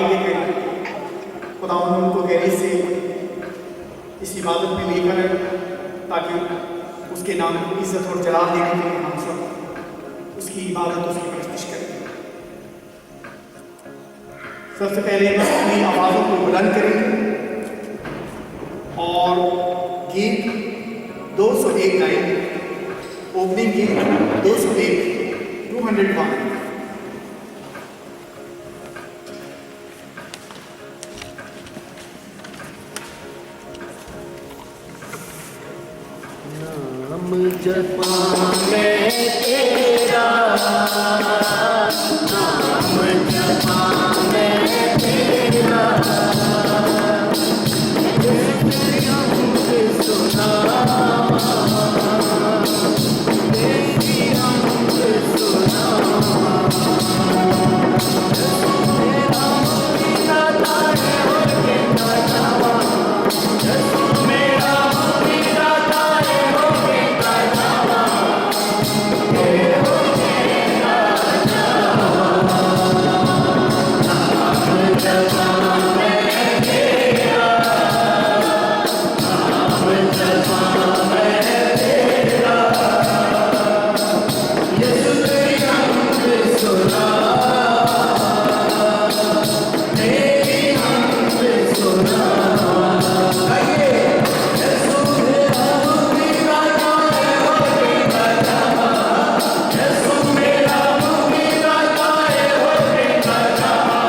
دے کہ خدا ان کو گہرائی سے اس عبادت میں لے کر تاکہ اس کے نام کو عزت اور جلال دینے کے لیے ہم سب اس کی عبادت اس کی پرستش کریں۔ سب سے پہلے بس اپنی آوازوں کو بلند کریں اور گیت 201 گائیں گے۔ اوپننگ گیت 201 نام جپاں میں تیرا، نام جپاں میں تیرا، تیری حمد سنا، تیری حمد سنا، میرا مدینہ تارے ہو کے نہ جاوا، میرا مدینہ تارے ہو کے نہ جاوا، تیرے ہو کے نہ جاوا، نام جپاں میں تیرا، نام جپاں میں تیرا، یسوع تیری حمد سنا، تیری حمد سنا، یسوع میرا مدینہ تارے ہو کے نہ جاوا، یسوع میرا مدینہ تارے ہو کے نہ جاوا،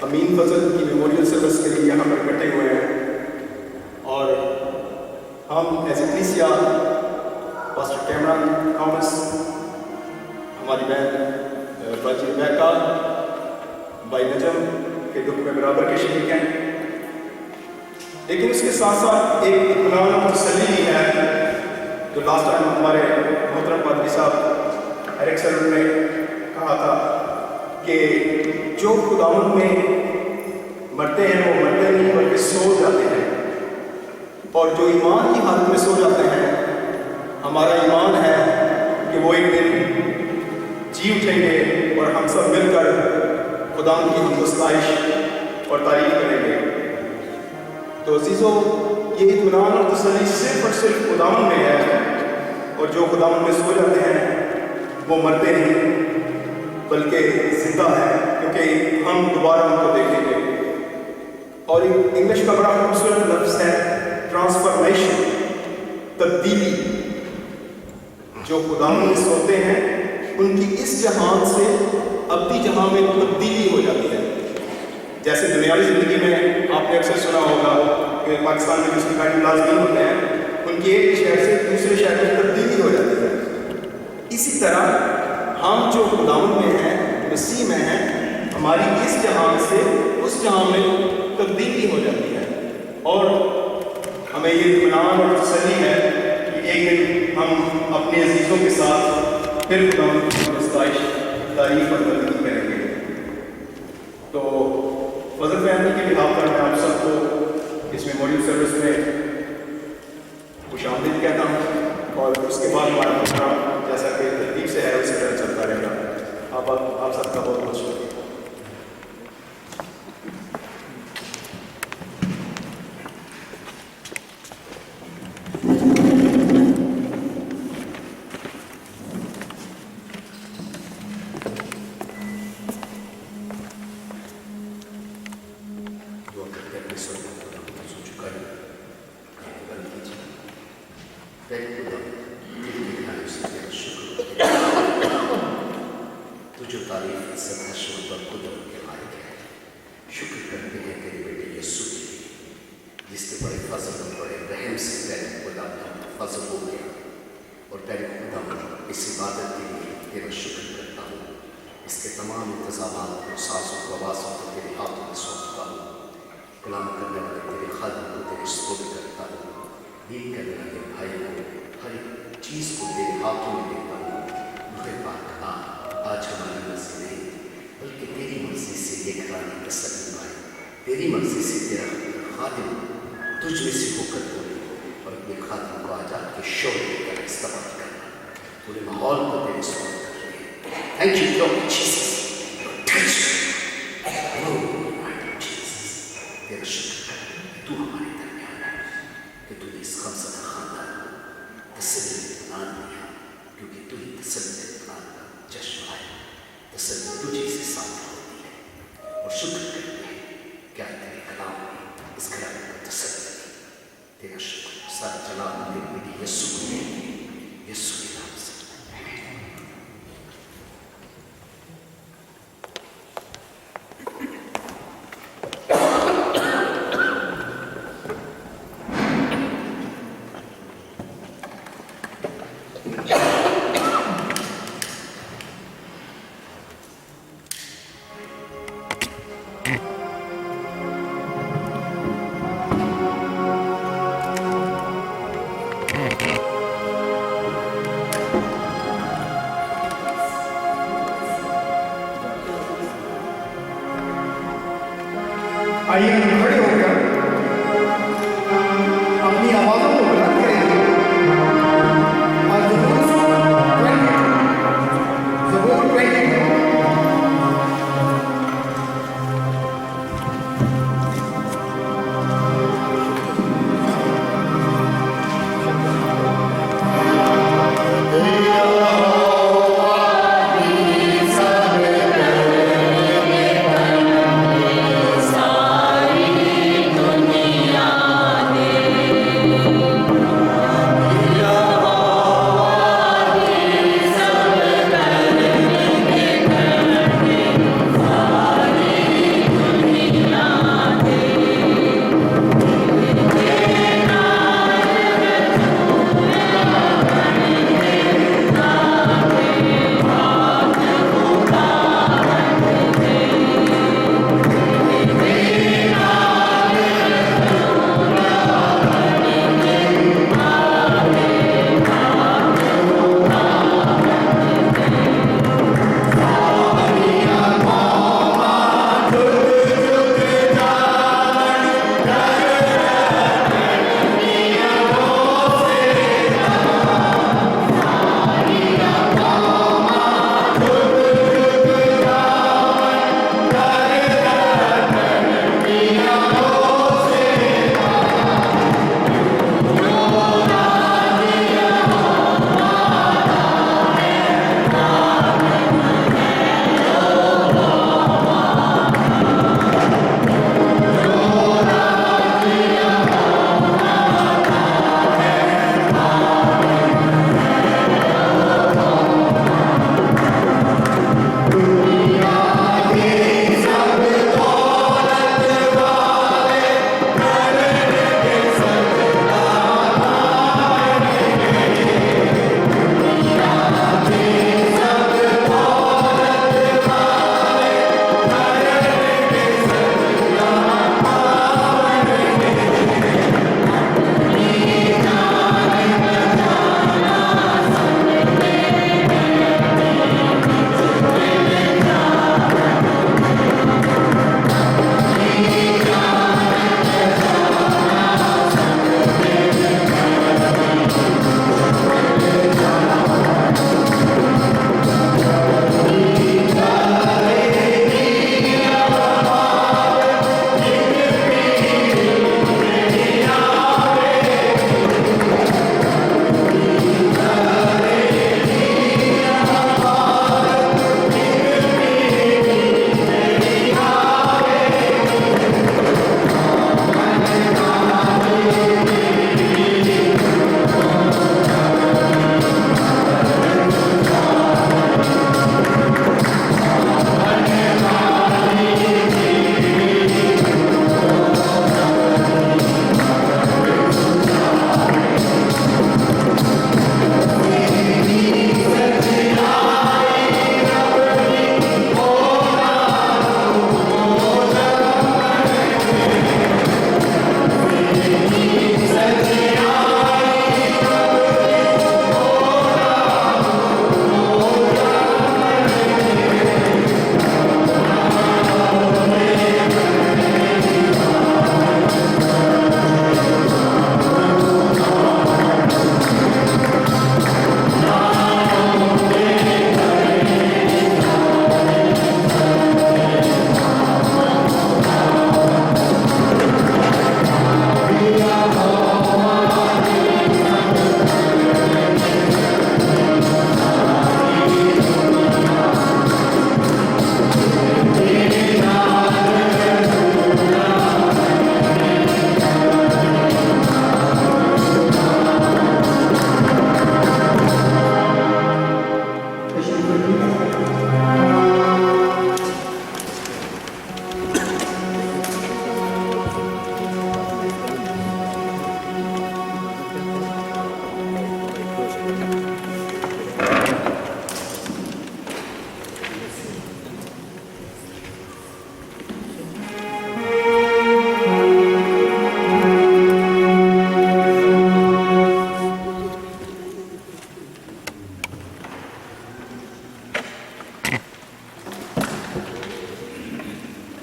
امین فضل کی میموریل سروس کے لیے یہاں پر اکٹھے ہوئے ہیں، اور ہم ایز اکلیسیا پاسٹر کیمران تھامس، ہماری بہن باجی ریبیکا، بھائی نجم کے دکھ میں برابر کے شریک ہیں، لیکن اس کے ساتھ ساتھ ایک اطمینان اور تسلی بھی ہے جو لاسٹ ٹائم ہمارے محترم پادری صاحب ایرک سر نے کہا تھا کہ جو خداوند میں مرتے ہیں وہ مرتے نہیں بلکہ سو جاتے ہیں، اور جو ایمان کی حالت میں سو جاتے ہیں، ہمارا ایمان ہے کہ وہ ایک دن جی اٹھیں گے اور ہم سب مل کر خداوند کی حمد و ستائش اور تعریف کریں گے۔ تو عزیزو، یہ اطمینان اور تسلی صرف اور صرف خداوند میں ہے، اور جو خداوند میں سو جاتے ہیں وہ مرتے نہیں بلکہ زندہ ہے، کیونکہ ہم دوبارہ ان کو دیکھیں گے۔ اور ایک انگلش کا بڑا خوبصورت لفظ ہے ٹرانسفارمیشن، تبدیلی۔ جو خداوند میں سوتے ہیں ان کی اس جہان سے ابدی جہان میں تبدیلی ہو جاتی ہے۔ جیسے دنیاوی زندگی میں آپ نے اکثر سنا ہوگا کہ پاکستان میں جو سرکاری ملازمین ہوتے ہیں ان کی ایک شہر سے دوسرے شہر میں تبدیلی ہو جاتی ہے، اسی طرح ہم جو خداوند میں ہیں، مسیح میں ہیں، ہماری اس جہان سے اس جہان میں تبدیلی ہو جاتی ہے، اور ہمیں یہ اطمینان اور تسلی ہے کہ ایک دن ہم اپنے عزیزوں کے ساتھ پھر خداوند کی ستائش، تعریف اور بندگی کریں گے۔ تو فضل فیملی کے بہاف پر میں آپ سب کو اس میموریل سروس میں خوش آمدید کہتا ہوں، اور اس کے بعد ہمارا پروگرام جیسا کہ ترتیب سے ہے اسی طرح چلتا رہے گا۔ آپ سب کا بہت بہت شکریہ۔ تیری مرضی سے تیرا خادم تجھ میں سے ہو کر بولے اور اپنے خادم کو آزاد کے شور کا استعمال کرنا، پورے ماحول کو تیرے سپرد کر رہے ہیں۔ تھینک یو لارڈ جیسس، تیرا شکر تو ہمارے درمیان ہے کہ تو نے اس خمسہ خاندان کو تسلی اطمینان دیا، کیونکہ تو ہی تسلی اطمینان کا جشن ہے۔ تسلی تجھے سے ساتھ ہوتی ہے، اور شکر کرتے ہیں کیا تیرے کلام میں اس کلام کو تسلی دی۔ تیرا شکر سارا جلال میرے بیٹی یسوع کو دے، یسوع کے نام سے۔ آئیے ہم کھڑے ہو کر اپنی آوازوں کو بلند کریں گے اور زبور 22 Amen.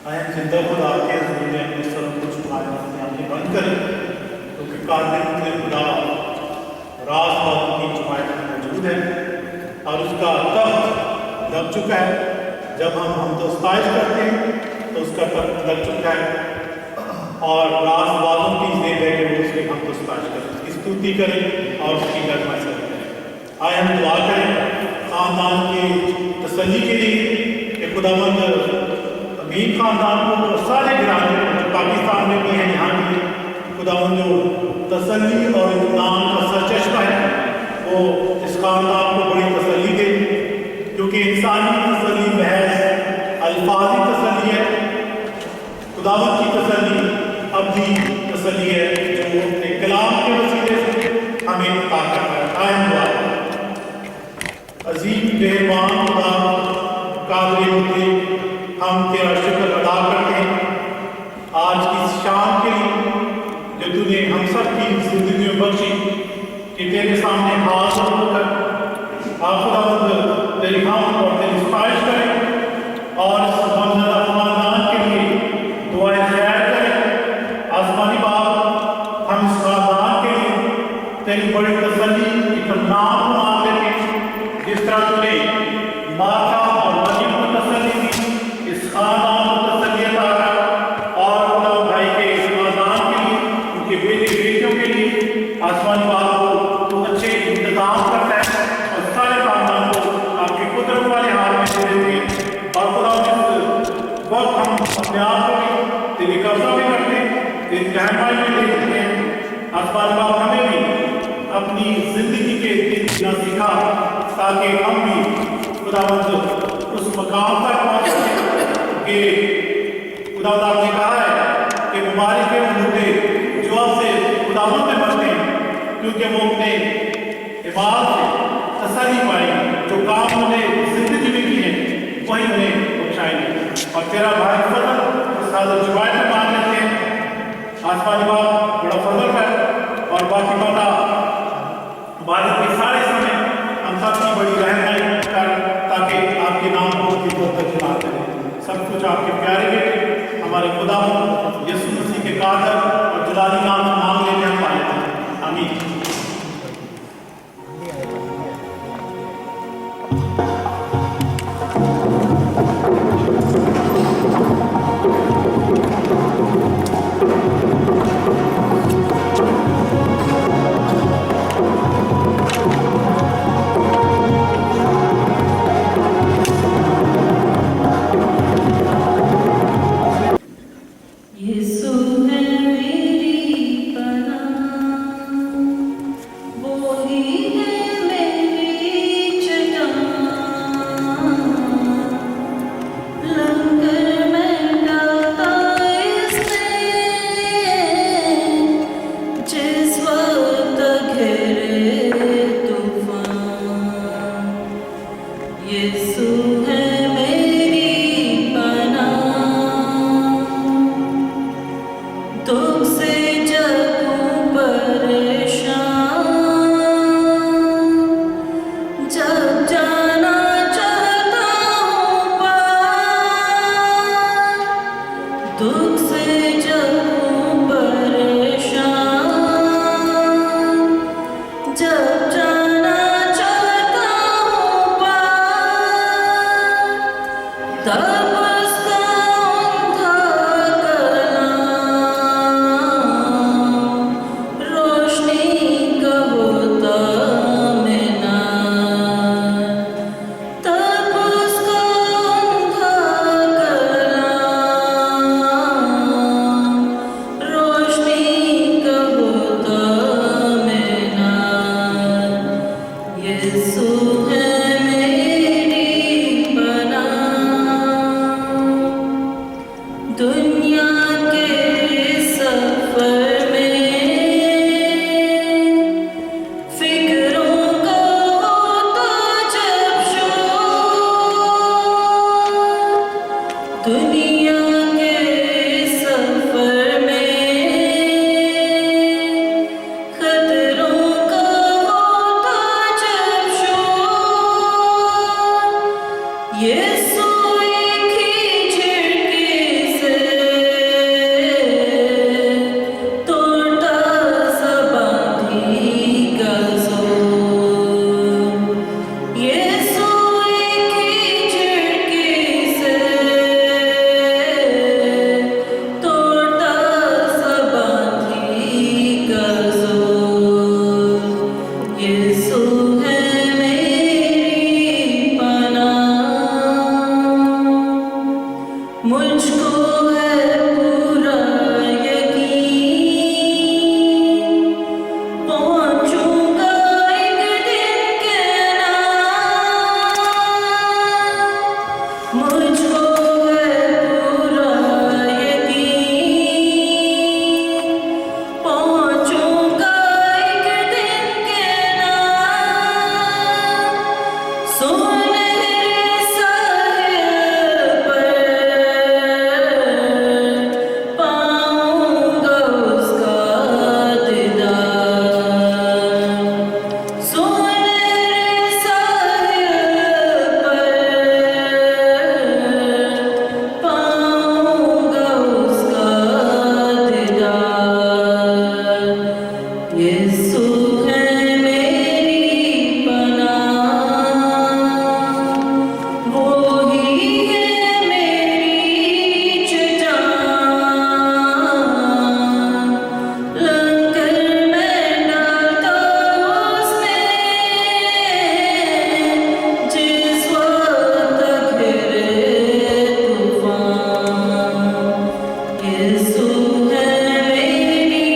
आए जिंदा खुदा के हजूर में अपने सर को झुकाएं, अपनी आंखें बंद करें, क्योंकि कादिर खुदा राज बातों की छुपाए में मौजूद है और उसका तख्त लग चुका है। जब हम तो स्ताइश करते हैं तो उसका तख्त लग चुका है और राज वालों की जेब है कि वो उसकी हम तो स्ताइश करें, उसकी स्तुति करें और उसकी गरिमा से करें। आए हम दुआ करें खानदान की तसल्ली के लिए कि खुदावंद अमीर खानदान को और सारे घराने जो पाकिस्तान में भी हैं, यहाँ भी खुदावंद जो तसल्ली और इत्मीनान का सरचश्मा है वो इस खानदान को बड़ी तसल्ली दे, क्योंकि इंसानी तसल्ली महज अल्फाजी तसल्ली है। खुदावंद की तसल्ली अब्दी तसल्ली है जो अपने कलाम के वसीले से हमें अता करता है। आए दुआ अजीम मेहरबान खुदा कादिर मुतलिब, हम तेरा शुक्र अदा करते हैं आज की शाम के लिए जो तूने हम सब की जिंदगी में बख्शी, कि तेरे सामने हाथ होकर खुदावंद तेरी हम और तेरी सिफारिश करें और इस मौजूदा खानदान के लिए दुआएं खैर करें। आसमानी बाप, हम इस खानदान के लिए तेरी बड़ी तसल्ली इत्मीनान को मांग लेते हैं, जिस तरह तूने माता और मरियम को तसल्ली दी, इस खानदान को तसल्ली अता कर और खुदा भाई के इस खानदान के लिए, उनके बेटे बेटियों के लिए आसमानी बाप को तू अच्छे इंतजाम करता है और सारे खानदान को आपकी कुदरत वाले हाथ में दे देते हैं। और खुदा जिस वक्त हम अपने आप को भी तेरी कब्जा भी करते हैं, तेरी रहनुमाई में दे देते हैं। आसमानी बाप हमें भी अपनी जिंदगी के दिन जीना सिखा, ताकि हम भी खुदावंद उस मकाम तक पहुँच सकें कि खुदावंद आपने कहा है कि मुबारक है वो मुर्दे जो आपसे खुदावंद में मरते हैं, क्योंकि वो अपने इबादत से तसल्ली पाएंगे। जो काम उन्हें जिंदगी में किए हैं वही उन्हें बख्शाएंगे। और तेरा भाई फजल इस हाजिर जुबान में मांग लेते हैं। आसमानी बाप बड़ा फजल कर और बाकी पता इबादत के सारे समय हम सब की बड़ी रहनुमाई कर, ताकि आपके नाम को की तर्जुमा करें। सब कुछ आपके प्यारे बेटे हमारे खुदा यीशु मसीह के कादर और जलाली नाम से मांग लेते हैं पाए। आमीन। यीशु है मेरी पनाह, वो ही है मेरी चट्टान, लंगर में डालता इसने, जिस वक्त घेरे तूफान। यीशु है मेरी पनाह, दुख से जब हूँ परेशान, जब जाना चाहता हूँ पार, दुख से जब हूँ परेशान, जब जाना चाहता हूँ पार, तब उसका उंधा कलाम रोशनी का होता मीनार, तब उसका उंधा कलाम रोशनी का होता मीनार। यीशु है मेरी पनाह, दुनिया के सफर में फिक्रों का होता जब शोर, दुनिया के सफर में खतरों का होता जब शोर, यीशु एक ही झटके मुझको है पूरा यकीन, पहुंचूंगा एक दिन के नाम। मुझको है पूरा यकीन, पहुंचूंगा एक दिन के नाम। सुनहरे साहिल पर पाऊंगा उसका दीदार। सुनहरे साहिल पर पाऊंगा उसका दीदार। यीशु है मेरी पनाह, वो ही है मेरी चट्टान। लंगर में डालता उसमें, जिस वक्त घिरे तूफान। यीशु है मेरी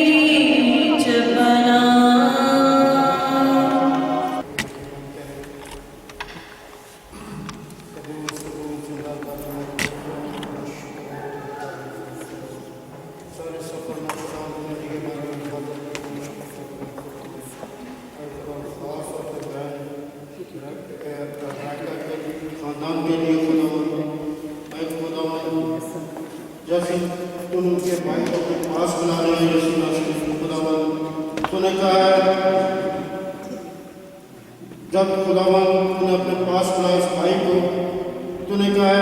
पनाह। खानदान के लिए खुदावन जैसे तुम उनके भाई को अपने पास बुला रहे हैं यीशु मसीह खुदावन, तूने कहा है जब खुदावन तूने अपने पास बुलाया इस भाई को, तूने कहा है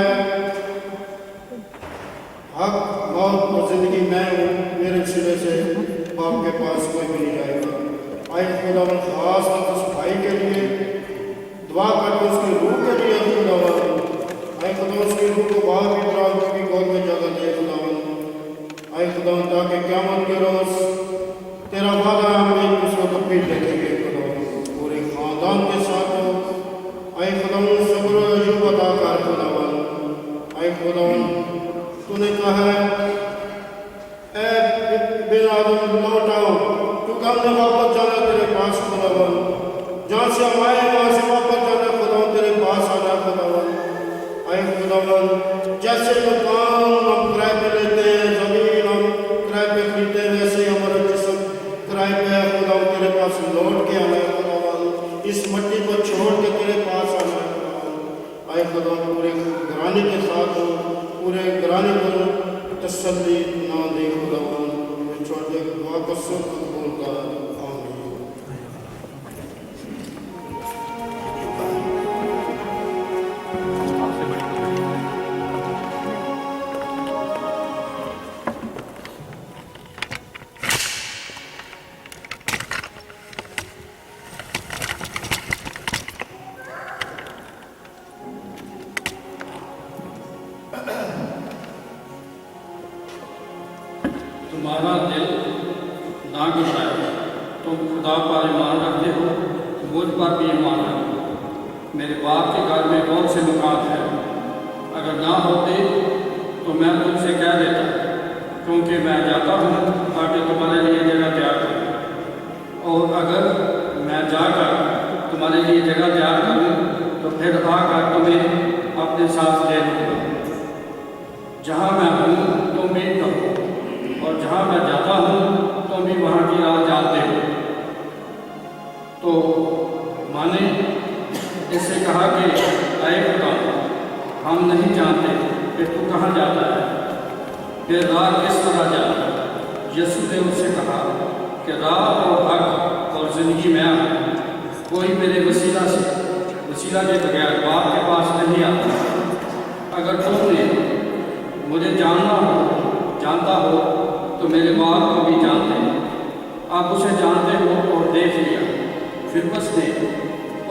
हक मौत और जिंदगी मैं हूँ, मेरे सिरे से बाप के पास कोई भी नहीं जाएगा। आए खुदावन खास बात उस भाई के लिए दुआ करके उसकी रूह के लिए खुदावन, आए खुदा उसकी रूह को बाहर की तरफ की गोद में जगह दे खुदावन। आए खुदावन ताकि क़यामत के रोज तेरा वादा हम एक दूसरे को फिर देखेंगे खुदावन, पूरे खानदान के साथ हो। आए खुदावन सब्र और अयूब अता कर खुदावन। आए खुदावन तूने कहा है ए बिन आदम लौट आओ, क्योंकि हमने वापस जाना तेरे पास खुदावन। जहाँ से हम आए वहाँ से वापस जाना खुदावन, तेरे पास आना खुदावन। आए खुदावन जैसे मकान हम किराए पे लेते हैं, ज़मीन हम किराए पे खरीदते हैं, वैसे ही हमारा जिस्म किराए पे है खुदावन, तेरे पास लौट के आना है खुदावन। इस मिट्टी को छोड़ के तेरे पास आना है खुदावन। आए खुदावन पूरे घराने के साथ हो, पूरे घराने को तसल्ली ना दे खुदावन। छोड़ दे दुआ को सुन कबूल कर, आमीन। तुम्हारा दिल ना घबराए, तुम खुदा पर ईमान रखते हो, मुझ पर भी ईमान रखो। मेरे बाप के घर में बहुत से मकान हैं, अगर ना होते तो मैं तुमसे कह देता, क्योंकि मैं जाता हूँ ताकि तुम्हारे लिए जगह तैयार करूँ। और अगर मैं जाकर तुम्हारे लिए जगह तैयार करूँ तो फिर आकर तुम्हें अपने साथ ले लूँगा। जहाँ मैं हूँ तुम भी रहो, और जहाँ मैं जाता हूँ तुम भी वहाँ की राह जानते हो। तो माने इससे कहा कि आए खुदा, हम नहीं जानते कि तू कहाँ जाता है, फिर राह किस तरह जाता है। यीशु ने उससे कहा कि राह और हक और ज़िंदगी मैं हूँ, कोई मेरे वसीला के बगैर बाप के पास नहीं आता। अगर तुमने मुझे जानता हो तो मेरे बाप को भी जानते हैं। आप उसे जानते हो और देख लिया। फिलिप्पस ने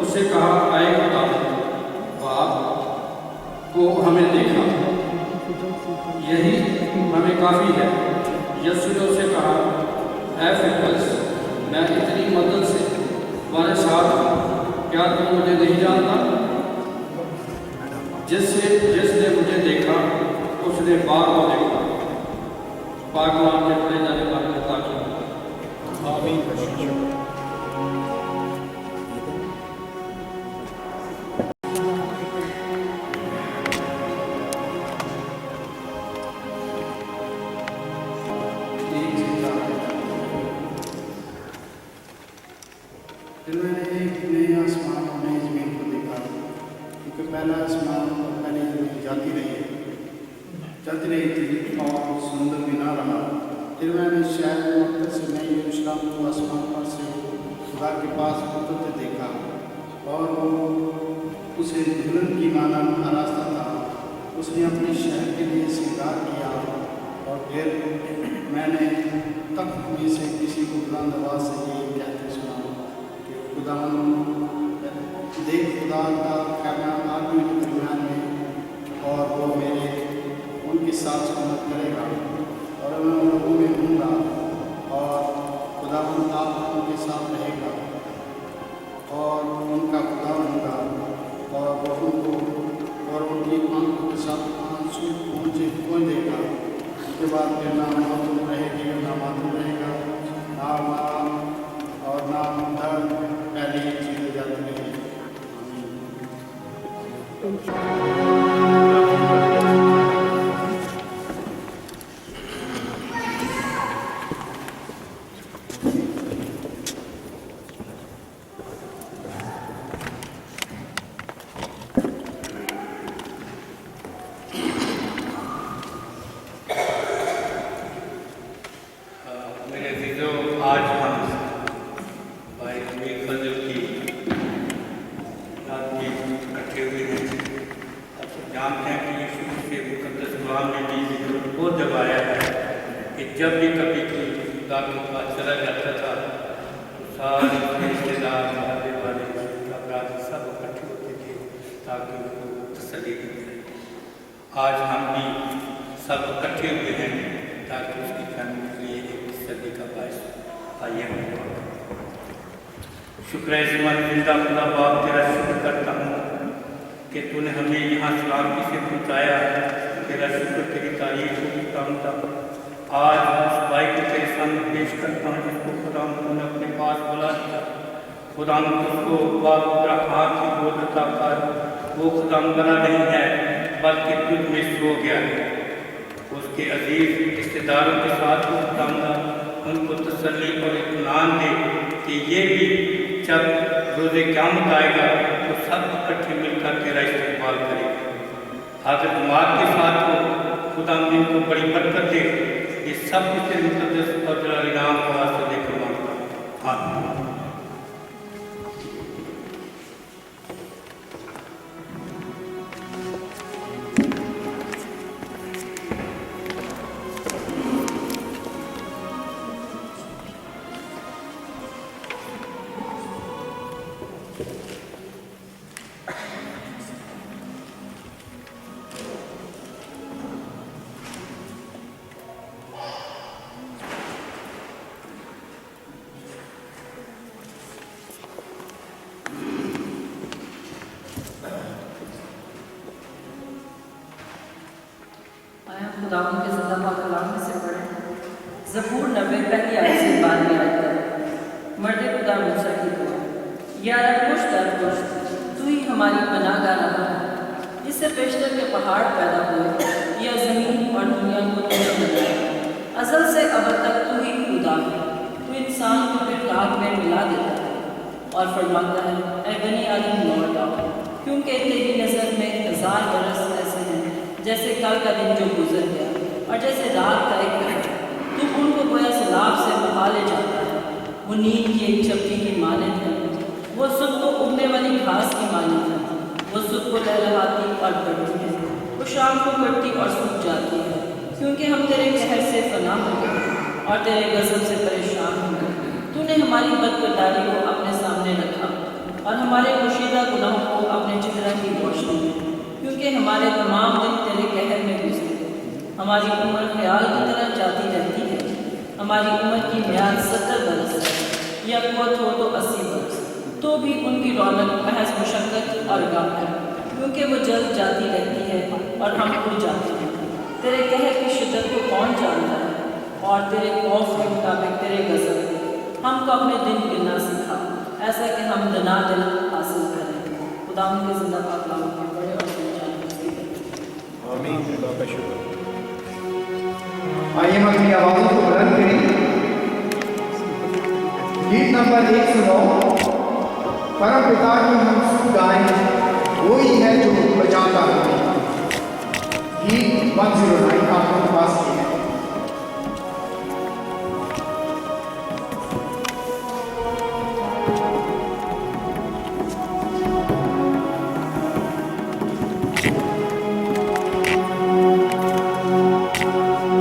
उससे कहा आए खुदा, बाप को हमें देखा, यही हमें काफ़ी है। यीशु ने उससे कहा ऐ फिलिप्पस, मैं इतनी मदद से तुम्हारे साथ हूँ, क्या तुम मुझे नहीं जानता? जिसने मुझे देखा उसने نے باغ کو دیکھا، باغبان کے پڑے جانے پر عطا کیا۔ آمین۔ پھر میں نے ایک نئے آسمان اور نئی زمین کو دیکھا، کیونکہ پہلا آسمان اور پہلی زمین چلتی رہی تھی اور سمندر بھی نہ رہا۔ پھر میں نے شہر مقدس سے نئی یروشلم کو آسمان پر سے خدا کے پاس اترتے دیکھا، اور وہ اسے دلہن کی مانند آراستہ تھا۔ اس نے اپنے شہر کے لیے سنگار کیا، اور پھر میں نے تخت میں سے کسی کو بلند آواز سے یہ کہتے سنا کہ دیکھ خدا کا خیمہ آدمی کے درمیان میں، اور وہ میرے ان کے ساتھ سکونت کرے گا، اور میں ان لوگوں میں ہوں گا، اور خدا آپ ان کے ساتھ رہے گا، اور ان کا خدا ہوں گا، اور وہ ان کو اور ان کی آنکھوں کے ساتھ آنسو پہنچ دے گا۔ اس کے بعد پھر نہ موت رہے گی، نہ ماتم رہے گا، نہ ماں اور نہ درد، پہلی چیزیں جاتی رہیں گی۔ میرے عزیزوں، آج ہم بھائی امیر فضل کی رات میں اکٹھے ہوئے ہیں۔ آپ سب جانتے ہیں کہ یہ شروع سے مقدس قرآن میں بھی ذکر بہت جب آیا ہے کہ جب بھی کبھی کوئی خدا کے پاس چلا جاتا تھا تو سارے رشتے دار، محلے والے، افراد سب اکٹھے ہوتے تھے تاکہ ان کو تسلی ملے۔ آج ہم بھی سب اکٹھے ہوئے ہیں تاکہ اس کی فیملی کے لیے ایک تسلی کا باعث آئیے ہم شکر زمان زندہ خدا باپ تیرا شکر کرتا ہوں کہ تو نے ہمیں یہاں سلامتی سے پہنچایا۔ تیرا شکر، تیری تعریف ہوتا آج اس بھائی کو تیرے سامنے پیش کرتا ہوں جس کو خدا نے اپنے پاس بلا دیا۔ خدا اس کو باپ ہاتھ کی گود عطا کر، وہ خدا بنا نہیں ہے بلکہ تجھ میں سو گیا ہے۔ اس کے عزیز رشتے داروں کے ساتھ وہ خدا ان کو تسلی اور اطمینان دے کہ یہ بھی جب روز قیامت آئے گا تو سب اکٹھے مل کر تیرا استقبال کرے گا۔ حاضر جماعت کے ساتھ ہو، خدا ان کو بڑی برکت دے۔ یہ سب کچھ تیرے مقدس اور جلال نام کا واسطہ دے کر مانگتا ہوں، آمین۔ خداوند کے زندہ پاک کلام میں سے پڑھیں۔ زبور 90 پہلی آیت سے 12ویں آیت تک۔ مرد خدا موسیٰ کی دعا۔ یا رب خوش در خوش، تو ہی ہماری پناہ گاہ رہا ہے۔ اس سے پیشتر کے پہاڑ پیدا ہوئے یا زمین اور دنیا کو تو نے بنایا۔ ازل سے ابد تک تو ہی خدا ہے۔ تو انسان کو پھر راگ میں ملا دیتا ہے اور فرماتا ہے اے بنی آدم لوٹ آؤ، کیونکہ تیری نظر میں 1000 برس ایسے ہیں جیسے کل کا دن جو گزر گیا اور جیسے رات کا ایک پہر۔ تو ان کو گویا سیلاب سے بہا لے جاتا ہے۔ وہ نیند کی ایک جھپکی کی مانند ہے، وہ صبح کو اگنے والی گھاس کی مانند ہے۔ وہ صبح کو لہلہاتی اور بڑھتی ہے، وہ شام کو کٹتی اور سوکھ جاتی ہے، کیونکہ ہم تیرے قہر سے فنا ہو گئے اور تیرے غضب سے پریشان ہو گئے۔ تو نے ہماری بدکرداری کو اپنے سامنے رکھا اور ہمارے پوشیدہ گناہوں کو اپنے چہرہ کی روشنی میں، کیونکہ ہمارے تمام دن تیرے قہر میں گزرے۔ ہماری عمر خیال کی طرح جاتی رہتی ہے، ہماری عمر کی میعاد 70 برس ہے، یا قوت ہو تو 80 برس، تو بھی ان کی رونق محض مشقت اور غم ہے، کیونکہ وہ جلد جاتی رہتی ہے اور ہم اڑ جاتے ہیں۔ तेरे कहे की शिद्दत को कौन जानता है, और तेरे खौफ के मुताबिक तेरे गज़ब। हमको अपने दिन गिनना सीखा, ऐसा कि हम दना दिल हासिल करें। खुदा उनके ज़िंदा पाक नाम के बड़े और सुनचाने आमीन। खुदा का शुक्र। आइए हम अपनी आवाज़ों को बुलंद करें। गीत नंबर 109, परम पिता की हम सुन गाएं, वही है जो बचाता है। गीत 109 आपके पास की है।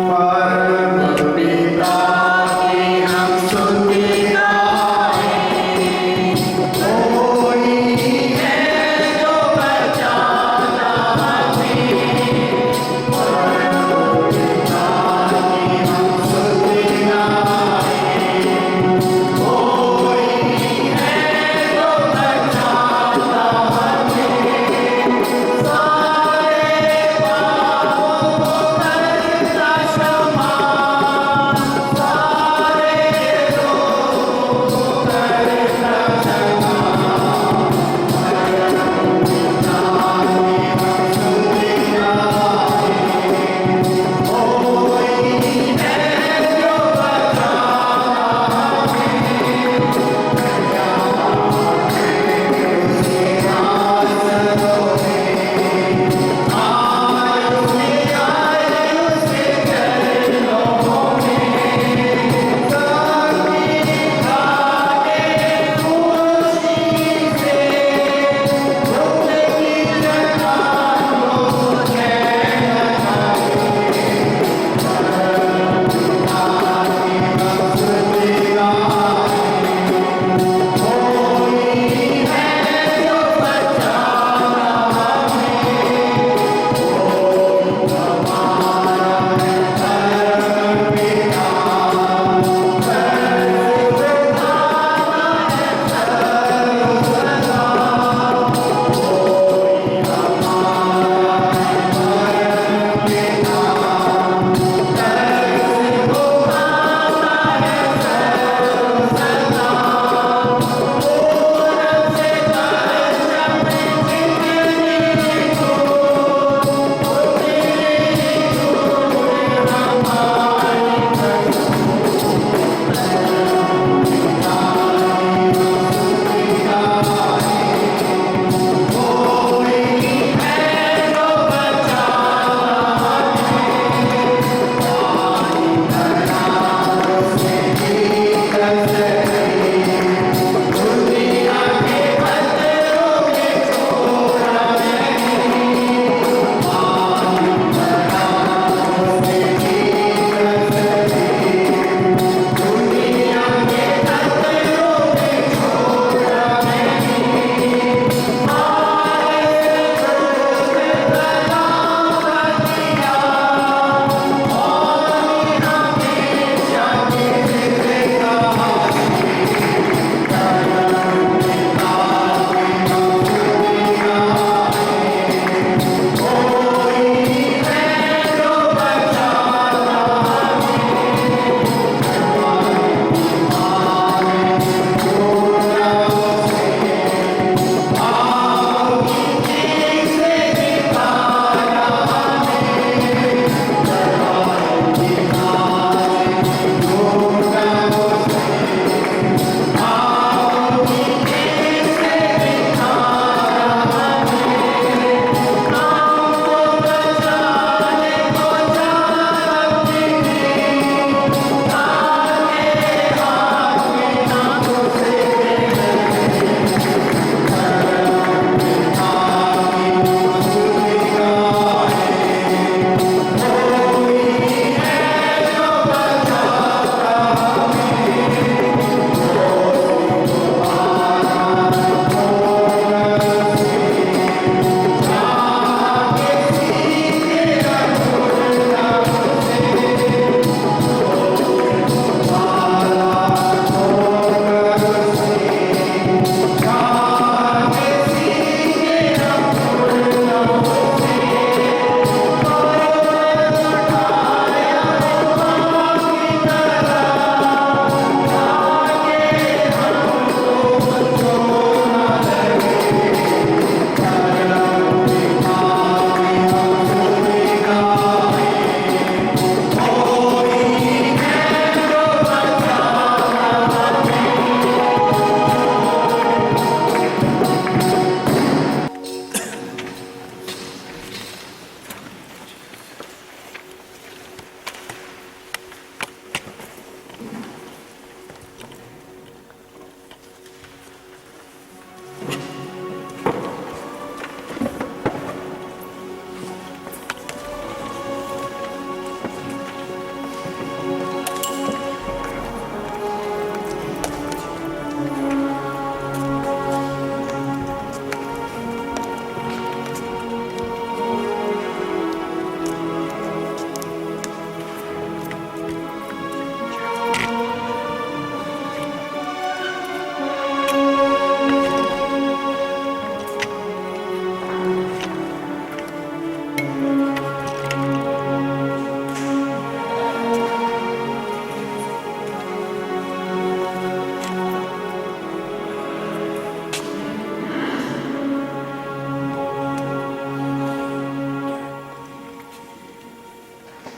बचाता है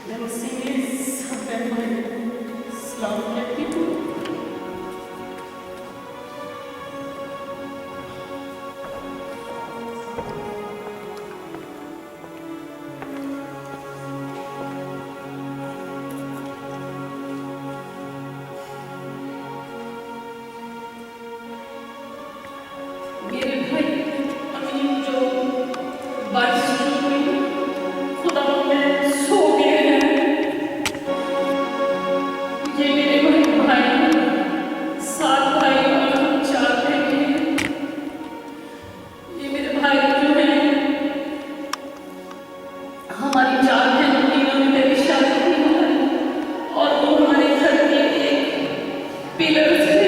मेरे सीने सब सलाम कहती हूँ। मेरे भाई अमीन जो बारिश शुरू हुई, खुदा में सो गए हैं। ये मेरे भाई 7 भाई और हम 4 बहनें हैं। ये मेरे भाई जो हैं, हमारी 4 बहनों तीनों में मेरी शादी हुई है और वो हमारे घर के एक पिलर थे।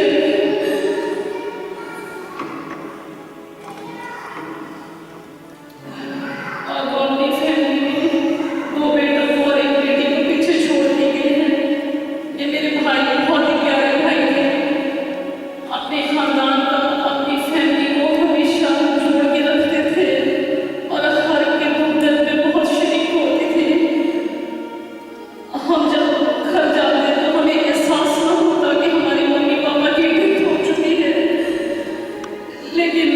और वो अपनी फैमिली में 2 बेटों को और 1 बेटी को पीछे छोड़ के गए हैं। ये मेरे भाई बहुत ही प्यारे भाई थे। अपने खानदान का, अपनी फैमिली को हमेशा जोड़ के रखते थे और हर के दुख दर्द में बहुत शरीक होते थे। हम जब घर जाते तो हमें एहसास न होता कि हमारे मम्मी पापा की डेथ हो चुकी है, लेकिन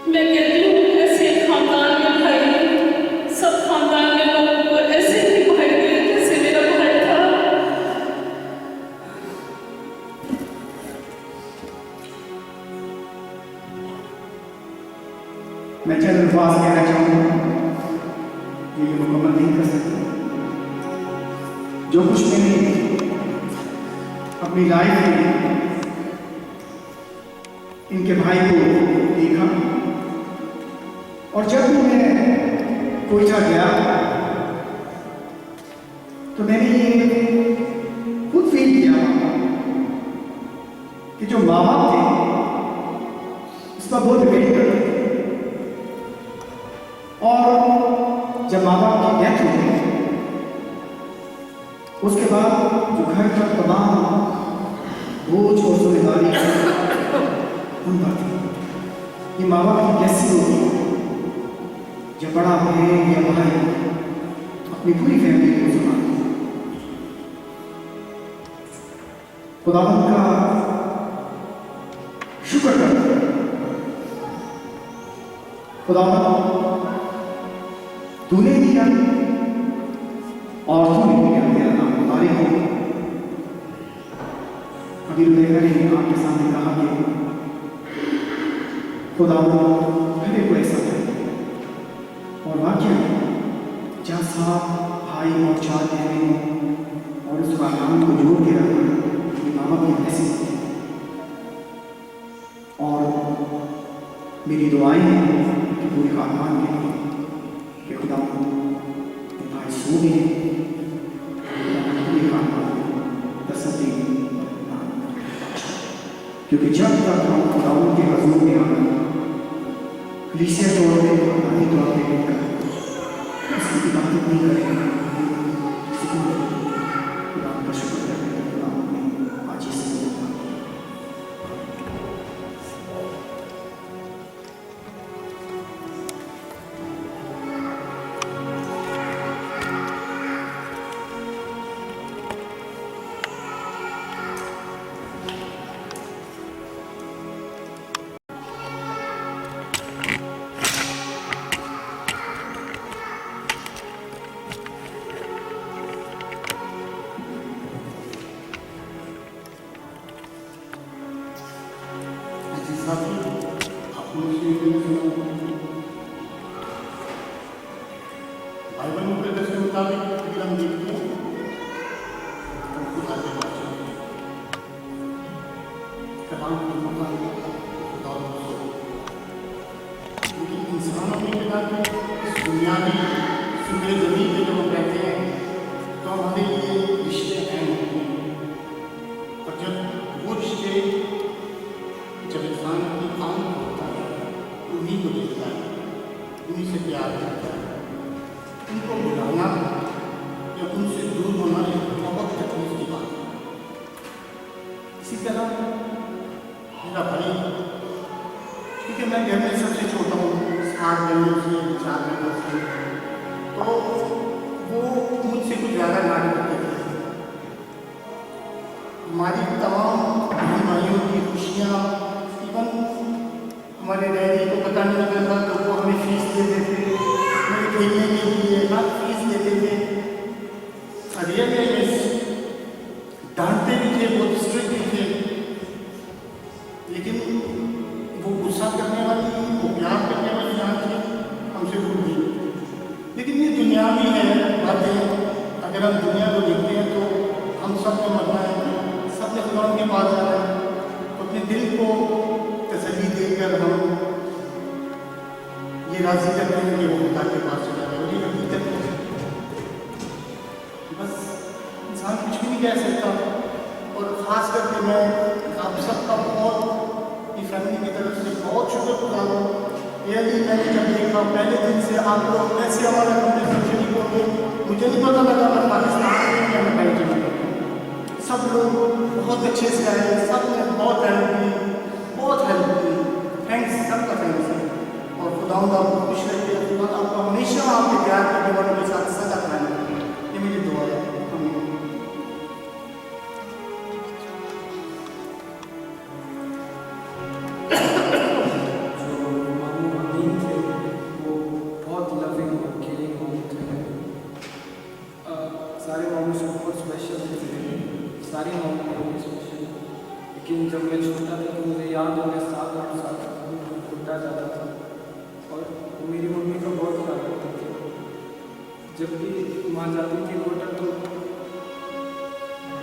मैं कहती हूँ ऐसे खानदान में भाई सब खानदान में लोगों को ऐसे ही भाई थे जैसे मेरा भाई था। मैं चंद अल्फाज कहना चाहूँगा, ये मुकम्मल नहीं कर सकता। जो कुछ मैंने अपनी लाइफ में इनके भाई को देखा और जब मैं कोयटा गया तो मैंने ये खुद फील किया कि जो माँ बाप थे इस पर बहुत डिपेंड करते थे। और जब माँ बाप की डेथ हुई उसके बाद जो घर का तमाम बोझ और जिम्मेदारी उन पर थी। ये माँ बाप की कैसी होती जब बड़ा बहन या भाई अपनी पूरी फैमिली को संभालते। खुदावंद का शुक्र करते हैं। खुदावंद तूने दिया और तूने दिया, तेरा नाम मुबारक हो। अभी रुबैका ने आपके सामने कहा कि खुदावंद हर एक को ऐसा करे और वाक्य जहाँ 7 भाई और 4 बहनें और उस खानदान को जोड़ के रखना ये माँ बाप की वजह से। और मेरी दुआएं हैं कि पूरे खानदान के लिए कि खुदा भाई सो गए, पूरे खानदान तसल्ली क्योंकि जब तक हम खुदावंद के हजूर में आना कलीसिया तौर पे खानदानी तौर पे मिलकर इसकी इबादत नहीं करेंगे, खुदा का शुक्र करें। खुदा हमें आज इस बाइबल मुक़द्दस के मुताबिक अगर हम देखते हैं तो खुदा के बच्चे कलाम के मुताबिक खुदा लेकिन इंसान अपनी पिता की इस दुनिया में सुंदर ज़मीन पे जब हम रहते हैं तो हमारे लिए रिश्ते अहम होते हैं। और जब वो रिश्ते जब इंसान अपनी आम होता है तो उन्हीं को देखता है, उन्हीं से प्यार करता है। उनको बुलाना या उनसे दूर होना एक बहुत तकलीफ की बात है। इसी तरह मेरा भाई, क्योंकि मैं घर में सबसे छोटा हूँ, 8 बहनों से ख्याल में पड़ते तो वो मुझसे कुछ ज़्यादा नाटक करते थे। हमारी तमाम बहन भाइयों की खुशियाँ, इवन हमारे डैडी को पता नहीं लगता तो वो हमें फीस देते थे, हमें खेलने के लिए हर फीस देते थे। रियल में डांटते भी थे, बहुत स्ट्रिक्ट भी थे, लेकिन वो गुस्सा करने वाली, वो प्यार करने वाली जान थी हमसे दूर गई। लेकिन ये दुनिया भी है बातें, अगर हम दुनिया को देखते हैं तो हम सब ने मरना है, सब ने खुदा के पास जाना है, तो अपने दिल को तसल्ली देकर हम ये राज़ी करते हैं कि वो खुदा के पास चला जाए। और ये हकीकत है, बस इंसान कुछ भी नहीं कह सकता। और ख़ास करके मैं आप सबका बहुत अपनी फैमिली की तरफ से बहुत शुक्रगुजार हूँ। रियली मैंने जब देखा पहले दिन से आप लोग ऐसे हमारे अपने फंक्शन को मुझे नहीं पता लगा मैं पाकिस्तान में या मैं बेल्जियम में। सब लोग बहुत अच्छे से आए, सब ने बहुत हेल्प की, बहुत हेल्प की। थैंक्स, सबका थैंक्स है। और खुदावंद आपको खुश रखे, खुदा आपको हमेशा आपके प्यार करने वालों के साथ सदा कायम रखे। ये मेरी दुआ है। आमीन। सारे मामलों से बहुत स्पेशल थे, सारे मामले बहुत स्पेशल। लेकिन जब मैं छोटा था तो मुझे याद है मैं 7-8 साल का छोटा जाता था और मेरी मम्मी का बहुत ख्याल रखती थी। जब भी माँ जाती थी होटल तो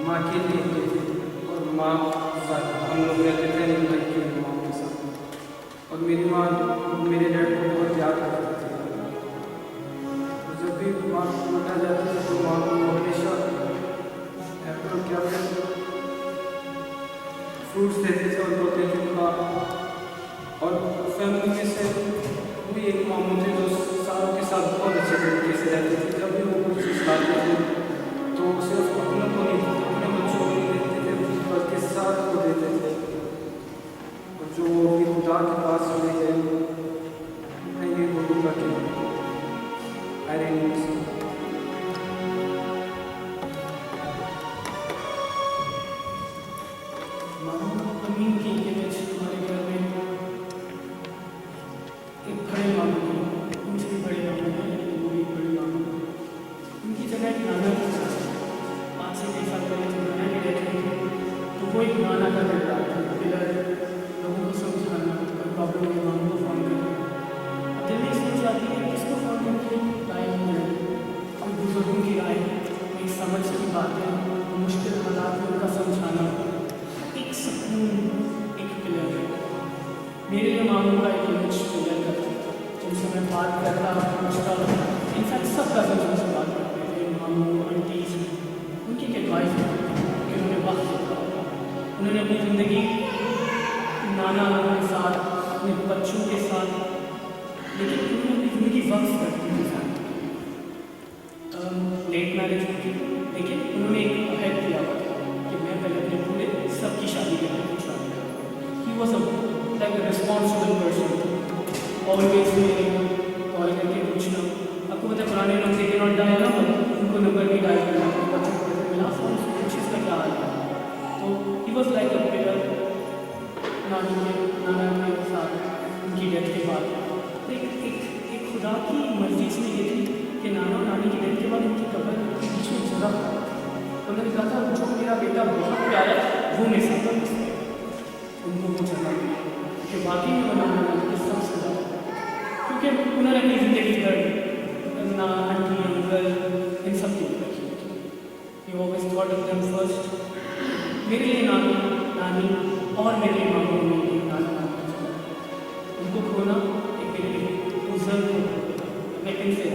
माँ अकेली रहती थी और माँ हम लोग रहते थे नहीं भाई के माँ के साथ। और मेरी माँ मेरे डैड को बहुत याद करती थी। जब भी माँ छोटा जाती थी तो माँ को हमेशा एप्पल क्या फ्रूट्स देते थे और बोलते थे खा। और फैमिली में से भी एक मामू थे जो सारों के साथ बहुत अच्छे तरीके से रहते थे। जब भी वो कुछ चीज़ खाते थे तो सिर्फ अपनों को नहीं, अपने बच्चों को नहीं देते थे बल्कि साथ को देते थे। और जो भी खुदा के पास चले गए, मैं ये बोलूँगा कि I didn't miss it. अमीन की इमेज हमारे घर में एक बड़े मामू की, उनसे भी बड़े मामू हैं, लेकिन वो भी बड़े मामू। उनकी जगह एक नाना की 5 से 6 साल पहले जब नाना के रहते थे तो वो एक नाना का किरदार था, पिलर, लोगों को समझाना, कोई प्रॉब्लम है मामू को फ़ोन करना। अब दिल में सोच आती है किसको फ़ोन करके राय मिले, कोई बुजुर्गों की राय, एक समझ की बातें, मुश्किल हालात में उनका समझाना, एक सुकून, एक पिलर है। मेरे लिए मामू का एक इमेज पिलर का था, जिनसे मैं बात करता पूछता, इनफैक्ट सब कज़न्स उनसे बात करते थे, मामू आंटीज। उनकी एक एडवाइस थी कि उन्होंने वक्त देखा, उन्होंने अपनी ज़िंदगी नाना लोगों के साथ, अपने बच्चों के साथ, लेकिन उन्होंने अपनी ज़िंदगी वक्त कर दी थी। लेट मैरिज हुई थी, लेकिन उन्होंने एक अहद किया हुआ था कि मैं पहले अपने पूरे सबकी शादी करने की शादी करूँगा। He was like a responsible person, always मेरे कॉल करके पूछना। आपको पता है पुराने लोग थे नॉट डायल नंबर, उनको नंबर भी डायल करना, बच्चों को मिला फ़ोन कुछ इसका क्या हाल है। तो he was like a pillar. नाना के साथ उनकी डेथ के बाद एक खुदा की मर्जी इसमें ये थी कि नाना और नानी की डेथ के बाद उनकी कब्र के बीच में जगह था। तो उन्होंने कहा था जो मेरा बेटा बहुत प्यारा है वो मेरे साथ है, उनको वो जगह मिली कि वाकई में वो नाना नानी के सबसे ज़्यादा, क्योंकि उन्होंने अपनी ज़िंदगी दर्द ना आंटी अंकल इन सब की रखी होती। You always thought of them first. मेरे लिए नानी नानी और मेरे लिए मामू मेरे नाना नानी उनको खोना एक मेरे लिए बुजुर्ग लेकिन से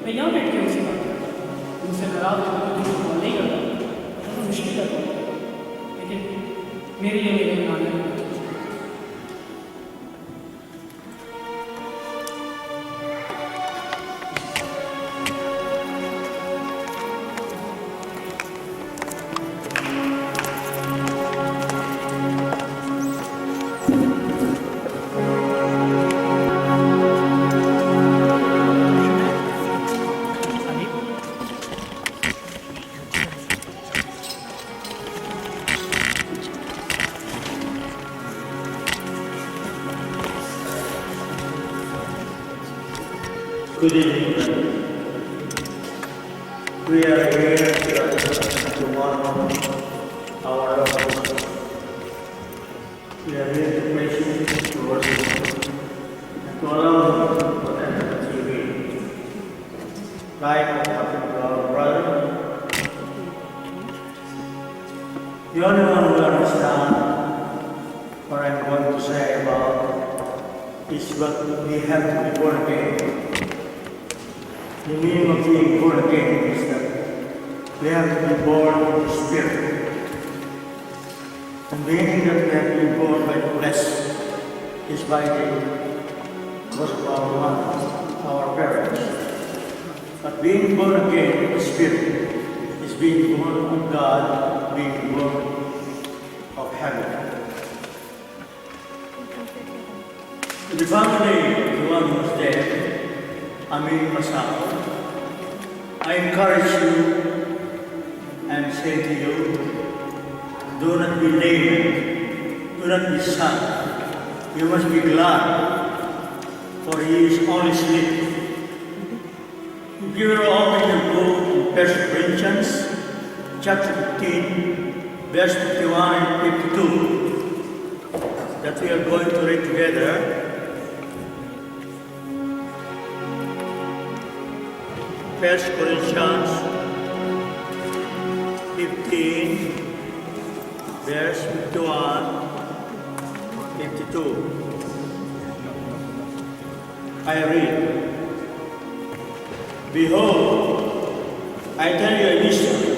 मैं यहाँ बैठ के उनसे बात करता हूँ, उनसे नाराज होकर मुझे कॉल नहीं करता, बहुत मुश्किल है कॉल, लेकिन मेरे लिए मेरे नाना Good evening, brother. We are here to honor our Lord. We are here to praise Him, to worship Him, and to allow Him to enter the TV. Like what happened to our brother, the only one who understands what I'm going to say about is what we have to be born again. The meaning of being born again is that we have to be born of the Spirit. And meaning that we have been born by the flesh is by the because of our mothers, our parents. But being born again of the Spirit is being born of God, being born of heaven. To the family, the one who's dead, Amin Masako, I encourage you and say to you, do not be lame, do not be sad. You must be glad, for he is only asleep. If you will open the book in 1 Corinthians, chapter 15, verse 51 and 52, that we are going to read together. 1 Corinthians 15, verse 51, 52. I read, Behold, I tell you a mystery.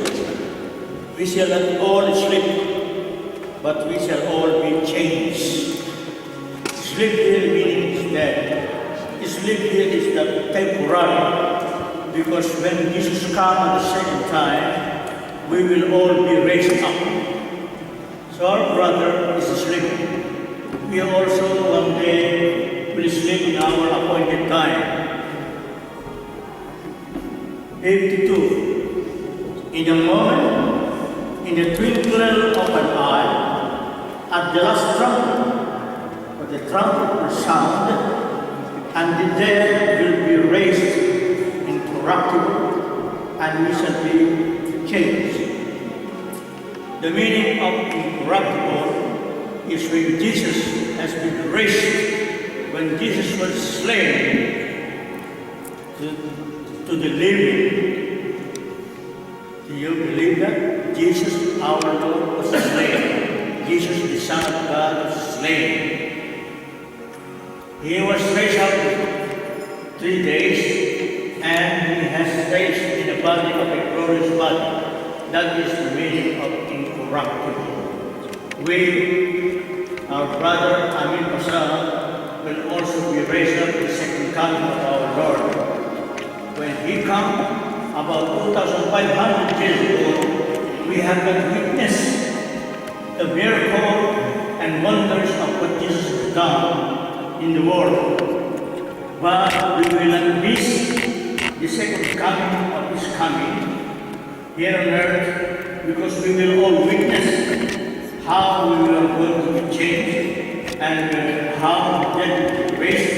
We shall not all sleep, but we shall all be changed. Sleep here meaning is dead. Sleep here is the temporary. Because when Jesus comes at the second time, we will all be raised up. So our brother is sleeping. We also one day will sleep in our appointed time. 52. In a moment, in the twinkling of an eye, at the last trumpet, for the trumpet will sound, and the dead will be raised incorruptible, and we shall be changed. The meaning of incorruptible is when Jesus has been raised, when Jesus was slain to the living. Do you believe that? Jesus, our Lord, was slain. Jesus, the Son of God, was slain. He was raised up 3 days, and he has raised in the body of a glorious body. That is the meaning of incorruptible. We, our brother Amin Pasal, will also be raised up in the second coming of our Lord. When he comes, about 2,500 years ago, we have not witnessed the miracle and wonders of what Jesus has done in the world. But we will not miss the second coming of His coming here on earth, because we will all witness how we are going to be changed and how the dead will be raised.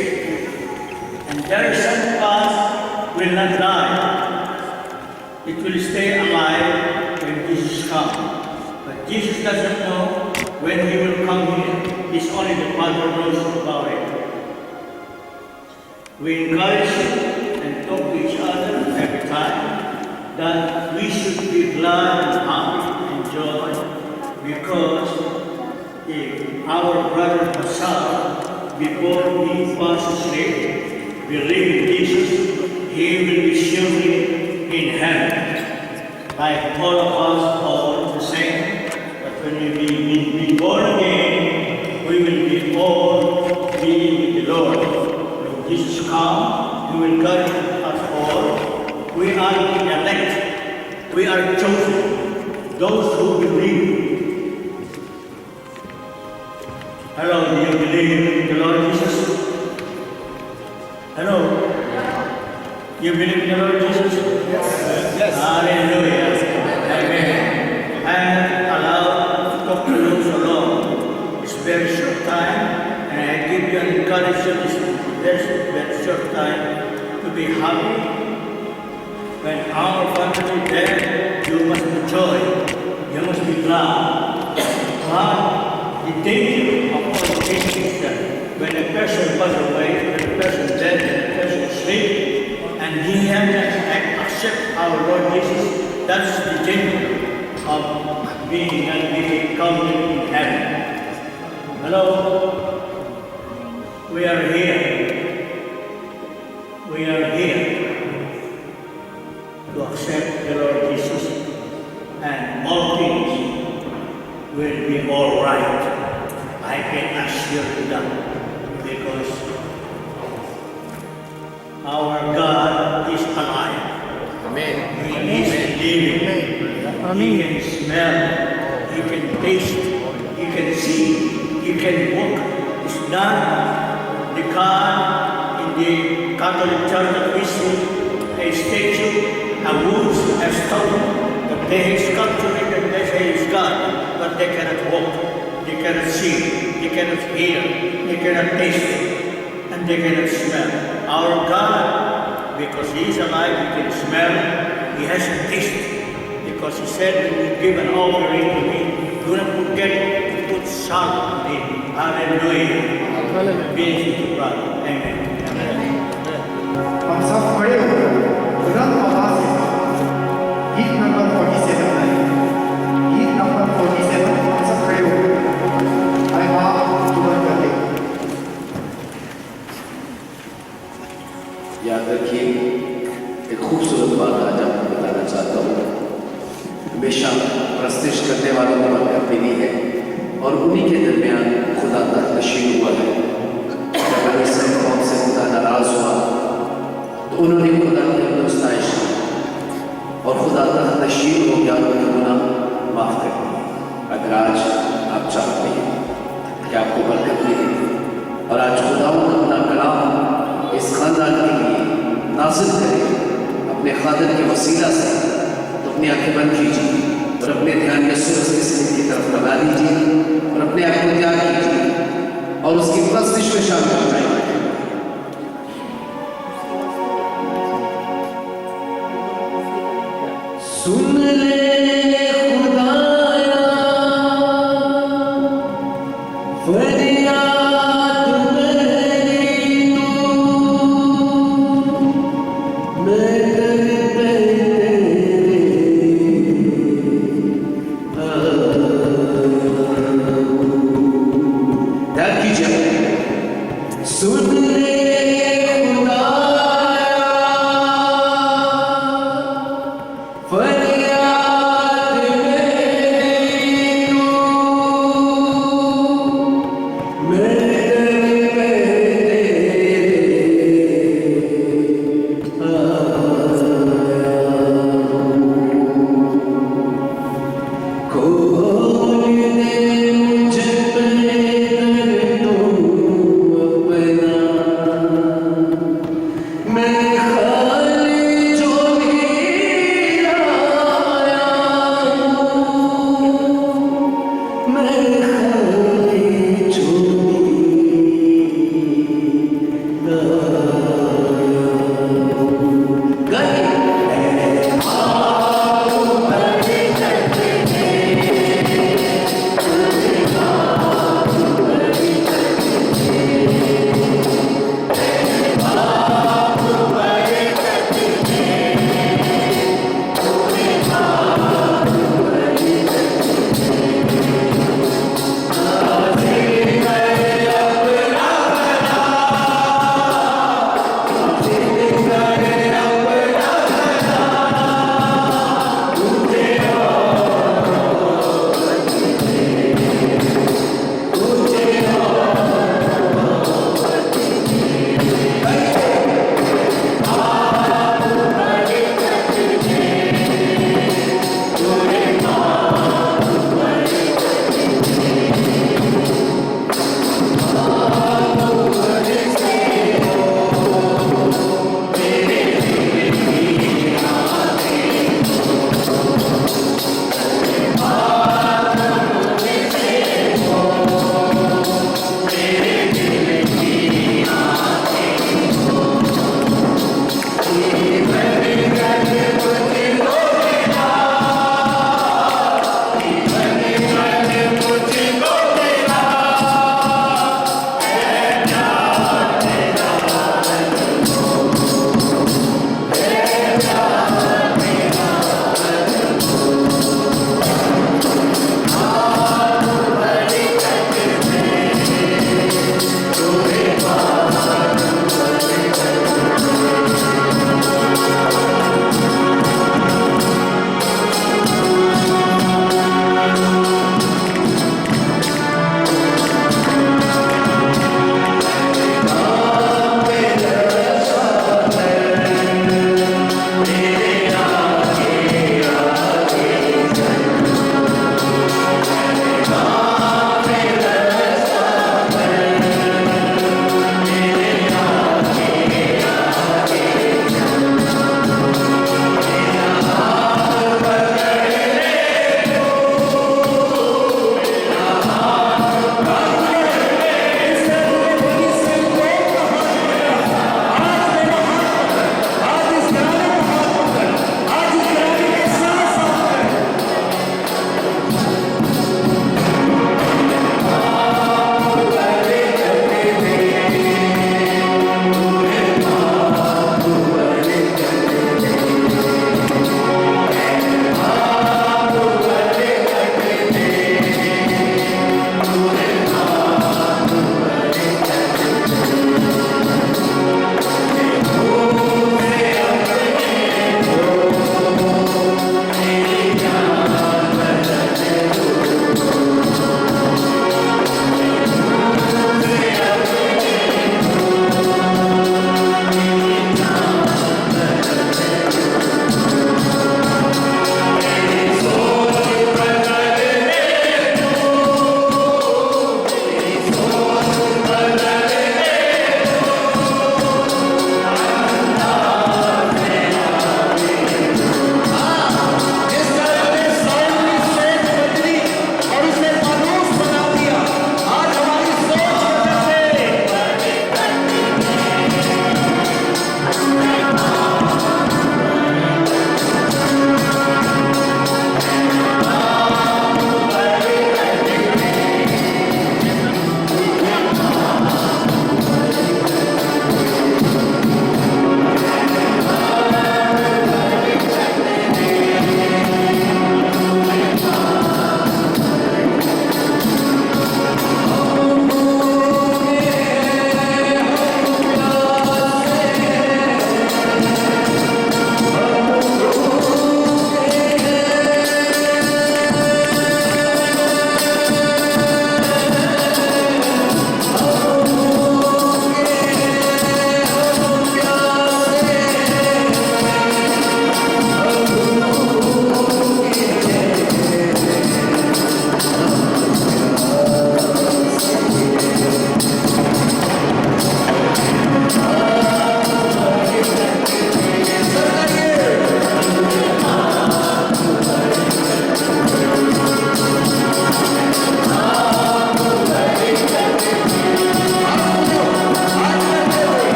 And there is some of us will not die. It will stay alive when Jesus comes. But Jesus doesn't know when He will come here. It's only the Father knows about it. We encourage and talk to each other every time that we should be glad and happy and joy, because if our brother Pasal, before he was asleep, believed in Jesus, he will be surely in heaven. Like all of us, all the same, but when we be born again, we will be all be with the Lord. Jesus come, He will guide us all. We are the elect. We are chosen. Those who believe. Hello, do you believe in the Lord Jesus? Hello? You believe in the Lord Jesus? Yes. Hallelujah. Amen. I am allowed to talk to you so long. It's a very short time, and I give you an encouragement. Very short time to be happy. When our family is dead, you must be joy. You must be glad. But the danger of all this is that when a person passes away, when a person is dead, when a person is asleep, and he has to accept our Lord Jesus, that's the danger of being and being counted in heaven. Hello? We are here. We are here to accept the Lord Jesus, and all things will be all right. I can assure you that, because our God is alive. Amen. He is living. He can smell, he can taste, he can see, he can walk. It's not the God in the Catholic Church that we see a statue, a wood, a stone, but they sculpture it and they say it's God, but they cannot walk, they cannot see, they cannot hear, they cannot taste, and they cannot smell. Our God, because He is alive, He can smell, He has a taste. Because He said, when you give an offering to me, do not forget to put salt on it. Hallelujah. Be to God. Amen. हम सब खड़े होकर बुलंद आवाज के साथ गीत number 47 गाएंगे। गीत नंबर 47 हम सब खड़े होकर आए बाप जुबान करते हैं। याद रखिए, एक खूबसूरत बात आज आपको बताना चाहता हूँ। हमेशा प्रस्तिश करने वालों ने बरकत मिली है और उन्हीं के दरमियान खुदा तक नशीन हुआ है। जब बनी इसराइल कौम से खुदा नाराज हुआ तो उन्होंने खुदा की दोस्ताइश की और खुदा तक नशीन हो गया, उनके गुनाह माफ कर दिए। अगर आज आप चाहते हैं कि आपको बरकत मिले और आज खुदा अपना कलाम इस खानदान के लिए नाज़िल करे अपने खादर के वसीला से, तो अपनी आंखें बंद कीजिए और अपने ध्यान यीशु मसीह की तरफ लगा दीजिए और अपने आप को तैयार कीजिए और उसकी प्रस्तिश में शामिल हो जाइए। सुन ले खुदाया फरियाद मेरी तू, मैं ध्यान कीजिए। सुन ले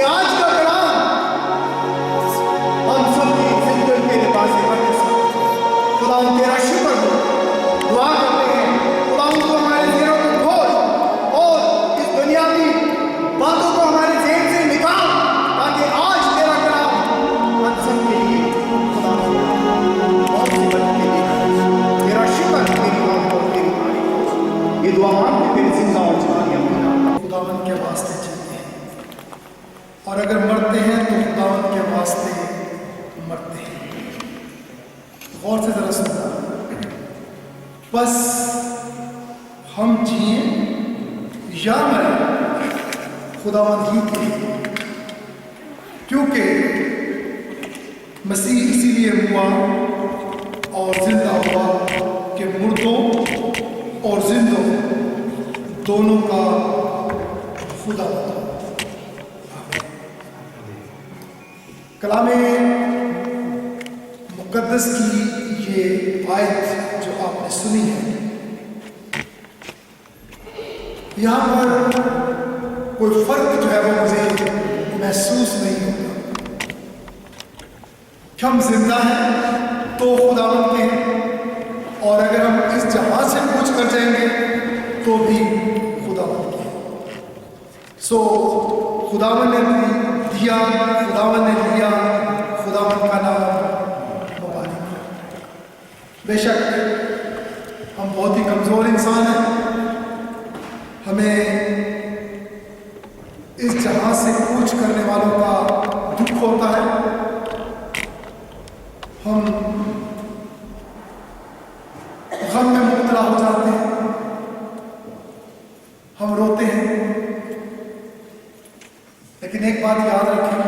आज का कलाम हम सब की जिंदगी के लिबास खुदा तेरा शुक्र हो, दुआ करते हैं खुदा को हमारे दिलों को खोल और इस दुनियावी बातों को हमारे ज़हन से निकाल, ताकि आज तेरा कलाम हम सब के लिए खुदा बहुत सी बरकत के लिए तेरा शुक्र तेरी बात और तेरी तारीफ। ये दुआ मांगते तेरी जिंदा और जवानी खुदावन के वास्ते चलते हैं, और अगर मरते हैं तो खुदावन के वास्ते मरते हैं। गौर से जरा सुनना, बस हम जिए या मरें खुदावन ही के लिए, क्योंकि मसीह इसीलिए हुआ और जिंदा हुआ कि मुर्दों और जिंदों दोनों का खुदा होता। कलामे मुक़द्दस की ये आयत जो आपने सुनी है, यहाँ पर कोई फर्क जो है वो मुझे महसूस नहीं होता कि हम जिंदा हैं तो खुदावंद के हैं, और अगर हम इस जहां से कूच कर जाएंगे तो भी खुदावंद के हैं। सो खुदावंद ने दिया, खुदावंद ने लिया, खुदावंद का नाम मुबारक हो। बेशक हम बहुत ही कमज़ोर इंसान हैं, हमें इस जहां से कूच करने वालों का दुख होता है, हम गम में मुब्तला हो जाते हैं, हम रोते हैं। लेकिन एक बात याद रखें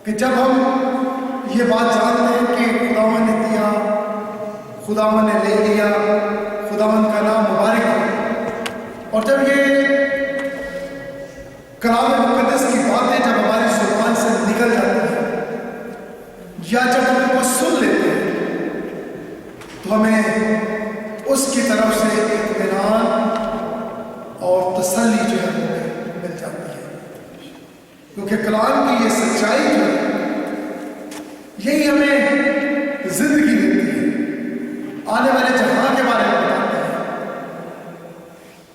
कि जब हम ये बात जानते हैं कि खुदावन ने दिया, खुदावन ने ले लिया, खुदावन का नाम मुबारक हो, और जब ये कलाम मुक़द्दस की बातें जब हमारी ज़ुबान से निकल जाती हैं या जब हम उनको सुन लेते हैं, तो हमें उसकी तरफ से इत्मीनान और तसल्ली जो है हमें मिल जाती है, क्योंकि कलाम की ये सच्चाई जो है यही हमें जिंदगी देती है, आने वाले जहां के बारे में बताते हैं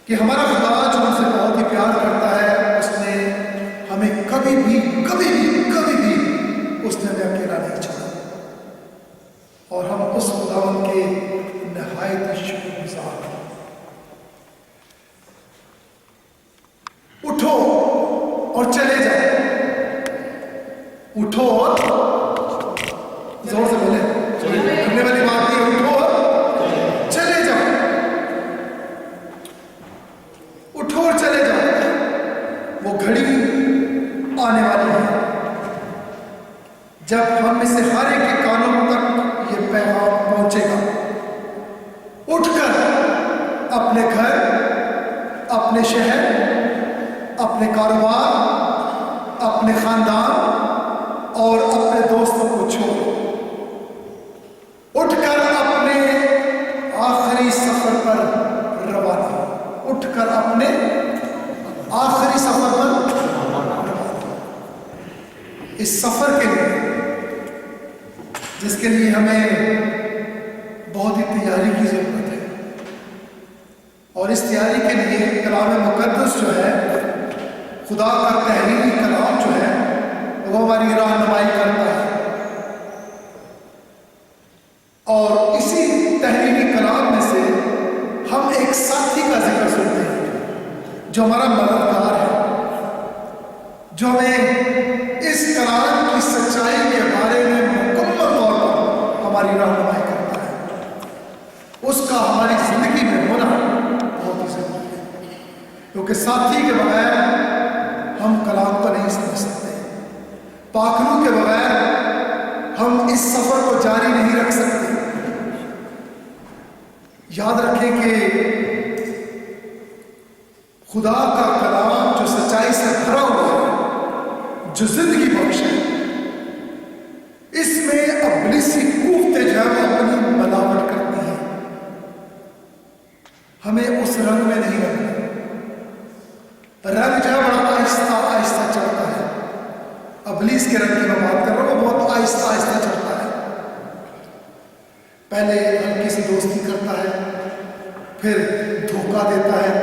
कि हमारा खुदा जो हमसे बहुत ही प्यार करता है, उसने हमें कभी भी उसने हमें अकेला नहीं छोड़ा, और हम उस खुदावन के नहायत शुक्रगुज़ार हैं। उठो और चले जाओ, उठो और जोर से बोले, करने वाली बात नहीं, उठो और चले जाओ, उठो और चले जाओ। वो घड़ी आने वाली है जब हम में से हर एक के कानों तक ये पैगाम पहुंचेगा, उठकर अपने घर, अपने शहर, अपने कारोबार, अपने खानदान और अपने दोस्तों को छोड़ो, उठकर अपने आखिरी सफर पर रवाना, उठकर अपने आखिरी सफर पर रवाना। इस सफर के लिए, जिसके लिए हमें बहुत ही तैयारी की जरूरत है, और इस तैयारी के लिए कलाम मुक़द्दस जो है, खुदा का तहरीरी कलाम जो है, वो हमारी रहनुमाई करता है। और इसी तहरीरी कलाम में से हम एक साथी का जिक्र सुनते हैं जो हमारा मददगार है, जो हमें इस कलाम की सच्चाई के बारे में मुकम्मल तौर पर हमारी रहनुमाई करता है। उसका हमारी जिंदगी में होना बहुत ही जरूरी है, क्योंकि साथी के बगैर हम कलाम को नहीं समझ सकते, पाखरू के बगैर हम इस सफर को जारी नहीं रख सकते। याद रखें कि खुदा का कलाम जो सच्चाई से भरा हुआ है, जो जिंदगी बख्श है, इसमें अब्लिसी कुफ्ते जो है अपनी बनावट करती है। हमें उस रंग में नहीं रखना, रंग जो है बड़ा आहिस्ता आहिस्ता चढ़ता है, ابلیس کے رنگ کی میں بات کر رہا ہوں، وہ بہت آہستہ آہستہ چڑھتا ہے. پہلے ہلکی سی دوستی کرتا ہے، پھر دھوکہ دیتا ہے،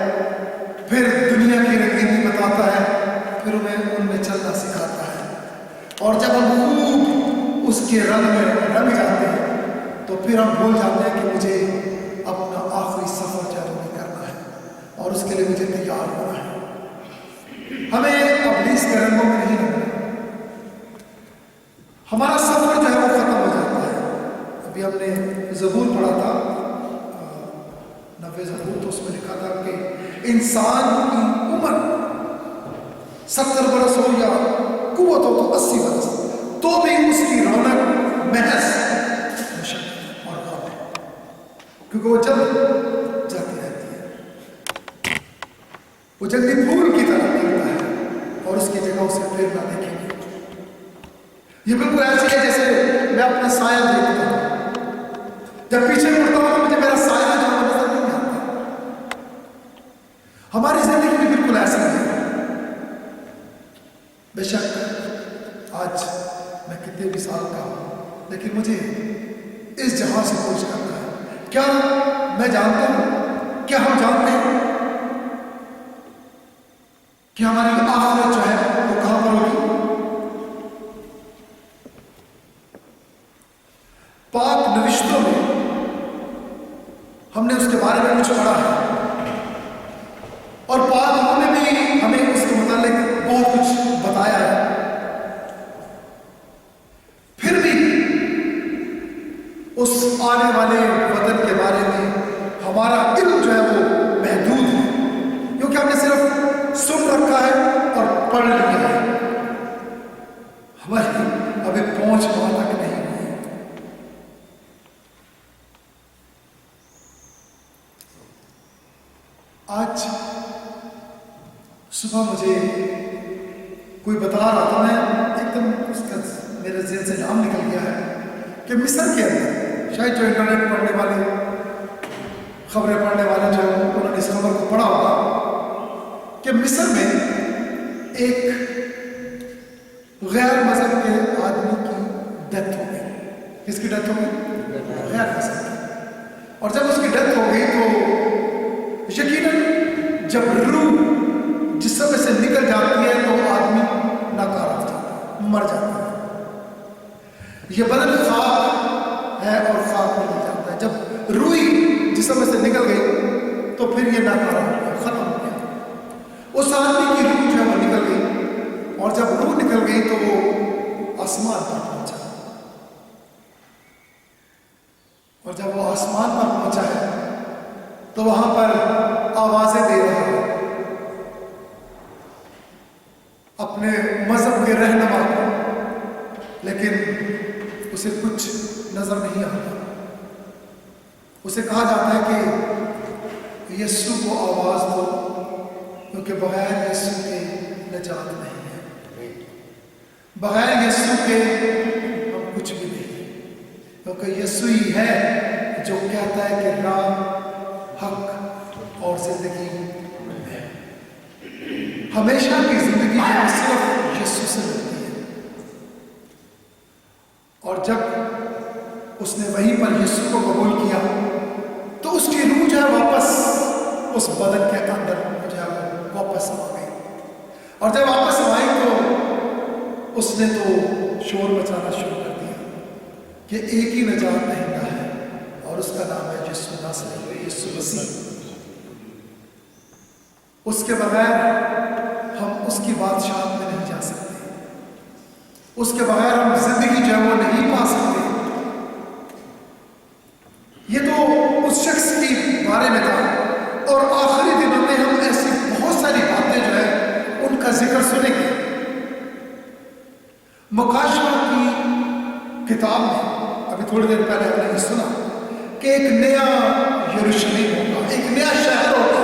پھر دنیا کی رنگینی بتاتا ہے، پھر انہیں ان میں چلنا سکھاتا ہے. اور جب ہم خوب اس کے رنگ میں رنگ جاتے ہیں تو پھر ہم بھول جاتے ہیں کہ مجھے اپنا آخری سفر جاری کرنا ہے اور اس کے لیے مجھے تیار ہونا ہے. ہمیں ابلیس کے رنگوں میں نہیں رہنا. ہمارا سفر جو ہے وہ ختم ہو جاتا ہے. ابھی ہم نے زبور پڑھا تھا، 90 زبور، تو اس میں لکھا تھا کہ انسان کی عمر 70 برس ہو یا قوت ہو تو 80 برس، تو بھی اس کی رونق محض مشقت اور غم ہے، کیونکہ وہ جلد جاتی رہتی ہے. وہ جلدی پھول کی طرح نکلتا ہے اور اس کی جگہ اسے پھر نہ دیکھیں گے. یہ بالکل ایسے ہے جیسے میں اپنا سایہ دیکھتا ہوں، جب پیچھے مڑتا ہوں تو مجھے میرا سایہ جو نظر نہیں آتا. ہماری زندگی بھی بالکل ایسا ہے. بے شک آج میں کتنے بھی سال کا ہوں، لیکن مجھے اس جہاں سے کوچ کرنا ہے. کیا میں جانتا ہوں، کیا ہم جانتے ہیں کہ ہماری آخرت جو ہے وہ کہاں پر ہوگی؟ پاک نوشتوں میں ہم نے اس کے بارے میں کچھ پڑھا ہے، اور پاک انہوں نے بھی ہمیں اس کے متعلق بہت کچھ بتایا ہے. پھر بھی اس آنے والے وطن کے بارے میں ہمارا علم جو ہے وہ محدود ہے، کیونکہ ہم نے صرف سن رکھا ہے اور پڑھ لیا ہے. ہماری ابھی پہنچ وہاں تک نہیں ہوئی ہے. آج صبح مجھے کوئی بتا رہا تھا، میں ایک دم اس کا میرے ذہن سے نام نکل گیا ہے کہ مصر کے اندر، شاید جو انٹرنیٹ پڑھنے والے، خبریں پڑھنے والے جو انہوں نے اس خبر کو پڑھا ہوگا کہ مصر میں ایک غیر مذہب کے آدمی کی ڈیتھ ہو گئی. کس کی ڈیتھ ہو گئی؟ غیر مذہب کی. اور جب اس کی ڈیتھ ہو گئی تو یقیناً جب روح جسم میں سے نکل جاتی ہے تو آدمی ناکارہ ہو جاتا ہے، مر جاتا ہے. یہ بدن خاک ہے اور خاک میں مل جاتا ہے. جب روح جسم میں سے نکل گئی تو پھر یہ ناکارہ ہو گیا، ختم ہو گیا. اس آدمی کی روح جو ہے وہ نکل گئی، اور جب روح نکل گئی تو وہ آسمان پر پہنچا. اور جب وہ آسمان پر پہنچا ہے تو وہاں پر آوازیں دے رہا ہے اپنے مذہب کے رہنما کو، لیکن اسے کچھ نظر نہیں آتا. اسے کہا جاتا ہے کہ یسوع کو آواز دو، کیونکہ بغیر یسوع کے نجات نہیں ہے. بغیر یسوع کے ہم کچھ بھی نہیں، کیونکہ یسوع ہی ہے جو کہتا ہے کہ راہ، حق اور زندگی ہے. ہمیشہ کی زندگی جو صرف یسوع سے ملتی ہے. اور جب اس نے وہیں پر یسوع کو قبول کیا تو اس کی روح جو ہے واپس اس بدن کے اندر جو ہے واپس آ گئی. اور جب واپس آئی تو اس نے تو شور مچانا شروع کر دیا کہ ایک ہی نجات دہندہ ہے اور اس کا نام ہے یسوع ناصری، یسوع مسیح. اس کے بغیر ہم اس کی بادشاہت میں نہیں جا سکتے. اس کے بغیر ہم زندگی جو ہے وہ نہیں پا سکتے. یہ تو اس شخص کے بارے میں تھا. اور آخری دنوں میں ہم ایسی بہت ساری باتیں جو ہے ان کا ذکر سنیں گے. مکاشفہ کی کتاب میں ابھی تھوڑی دیر پہلے ہم نے یہ سنا کہ ایک نیا یروشلم ہوگا، ایک نیا شہر ہوگا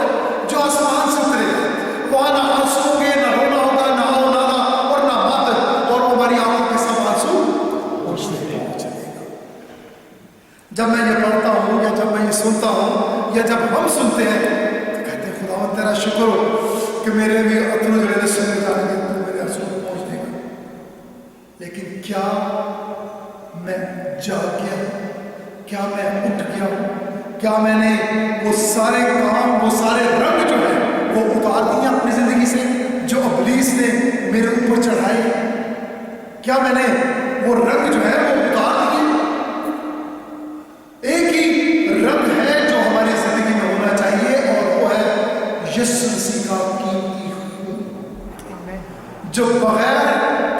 جو آسمان سے اترے گا. وہاں نہ آنسو ہوں گے، نہ رونا ہوگا، نہ آؤ نانا اور نہ ماتم، اور وہ ہماری آنکھوں کے سب آنسو پہنچنے چلے گا. جب میں یہ پڑھتا ہوں یا جب میں یہ سنتا ہوں یا جب ہم سنتے ہیں تو کہتے ہیں خداوند تیرا شکر ہو کہ میرے بھی اترو جو سنے جانے گے تو میرے آنسو پہنچ دے گا. کیا میں جاگ گیا ہوں، کیا میں اٹھ گیا ہوں، کیا میں نے وہ سارے کام، وہ سارے رنگ جو ہے وہ اتار دیے اپنی زندگی سے جو ابلیس نے میرے اوپر چڑھائے؟ کیا میں نے وہ رنگ جو ہے وہ اتار دیے؟ ایک ہی رنگ ہے جو ہماری زندگی میں ہونا چاہیے، اور وہ ہے یسوع مسیح کا قیمتی خون، جو بغیر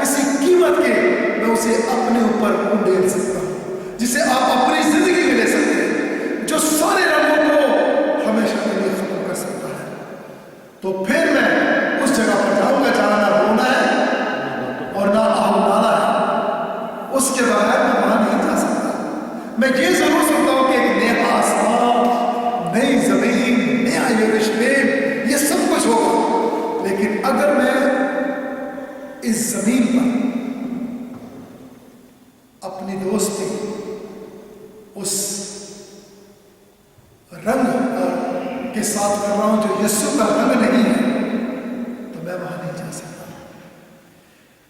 کسی قیمت کے میں اسے اپنے اوپر ڈال سکتا ہوں، جسے آپ اپنی زندگی میں لے سکتے ہیں، جو سارے رنگوں کو ہمیشہ کے لیے ختم کر سکتا ہے۔ تو پھر میں اس جگہ پر جاؤں گا جہاں نہ رونا ہے اور نہ آہولانا ہے، اس کے بغیر میں وہاں نہیں جا سکتا۔ میں یہ ضرور سنتا ہوں کہ ایک نیا آسمان، نئی زمین، نیا یروشلم، یہ سب کچھ ہوگا، لیکن اگر میں اس زمین پر اپنی دوستی اس رنگ کے ساتھ کر رہا ہوں جو یسوع کا رنگ نہیں ہے، تو میں وہاں نہیں جا سکتا،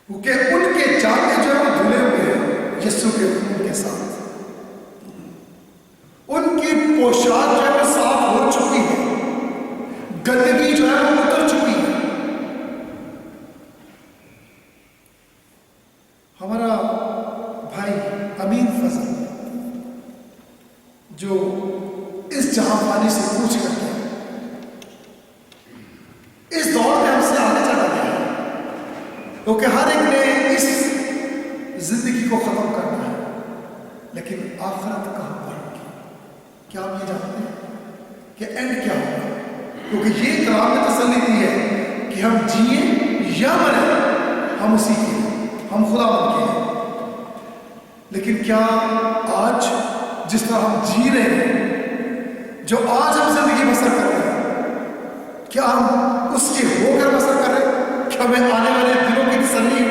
کیونکہ ان کے جامے جو ہے دھلے ہوئے ہیں یسوع کے خون کے ساتھ، ان کی پوشاک جو ہے وہ صاف ہو چکی ہے، گندگی جو ہے وہ اتر چکی ہے۔ ہمارا بھائی امین فضل جو اس جہاں پانی سے کوچ کرتے ہیں، اس دور میں ہم سے آگے چلا گیا ہے، کیونکہ ہر ایک نے اس زندگی کو ختم کرنا ہے، لیکن آخرت کہاں پر ہوگی؟ کیا آپ یہ جانتے ہیں کہ اینڈ کیا ہوگا؟ کیونکہ یہ کلام نے تسلی دی ہے کہ ہم جئیں یا مریں، ہم اسی کے ہیں، ہم خدا بن کے ہیں، لیکن کیا آج جس طرح ہم جی رہے ہیں، جو آج ہم زندگی بسر کر رہے ہیں، کیا ہم اس کے ہو کر بسر کر رہے ہیں؟ کیا ہمیں آنے والے دنوں کی تسلی ہے؟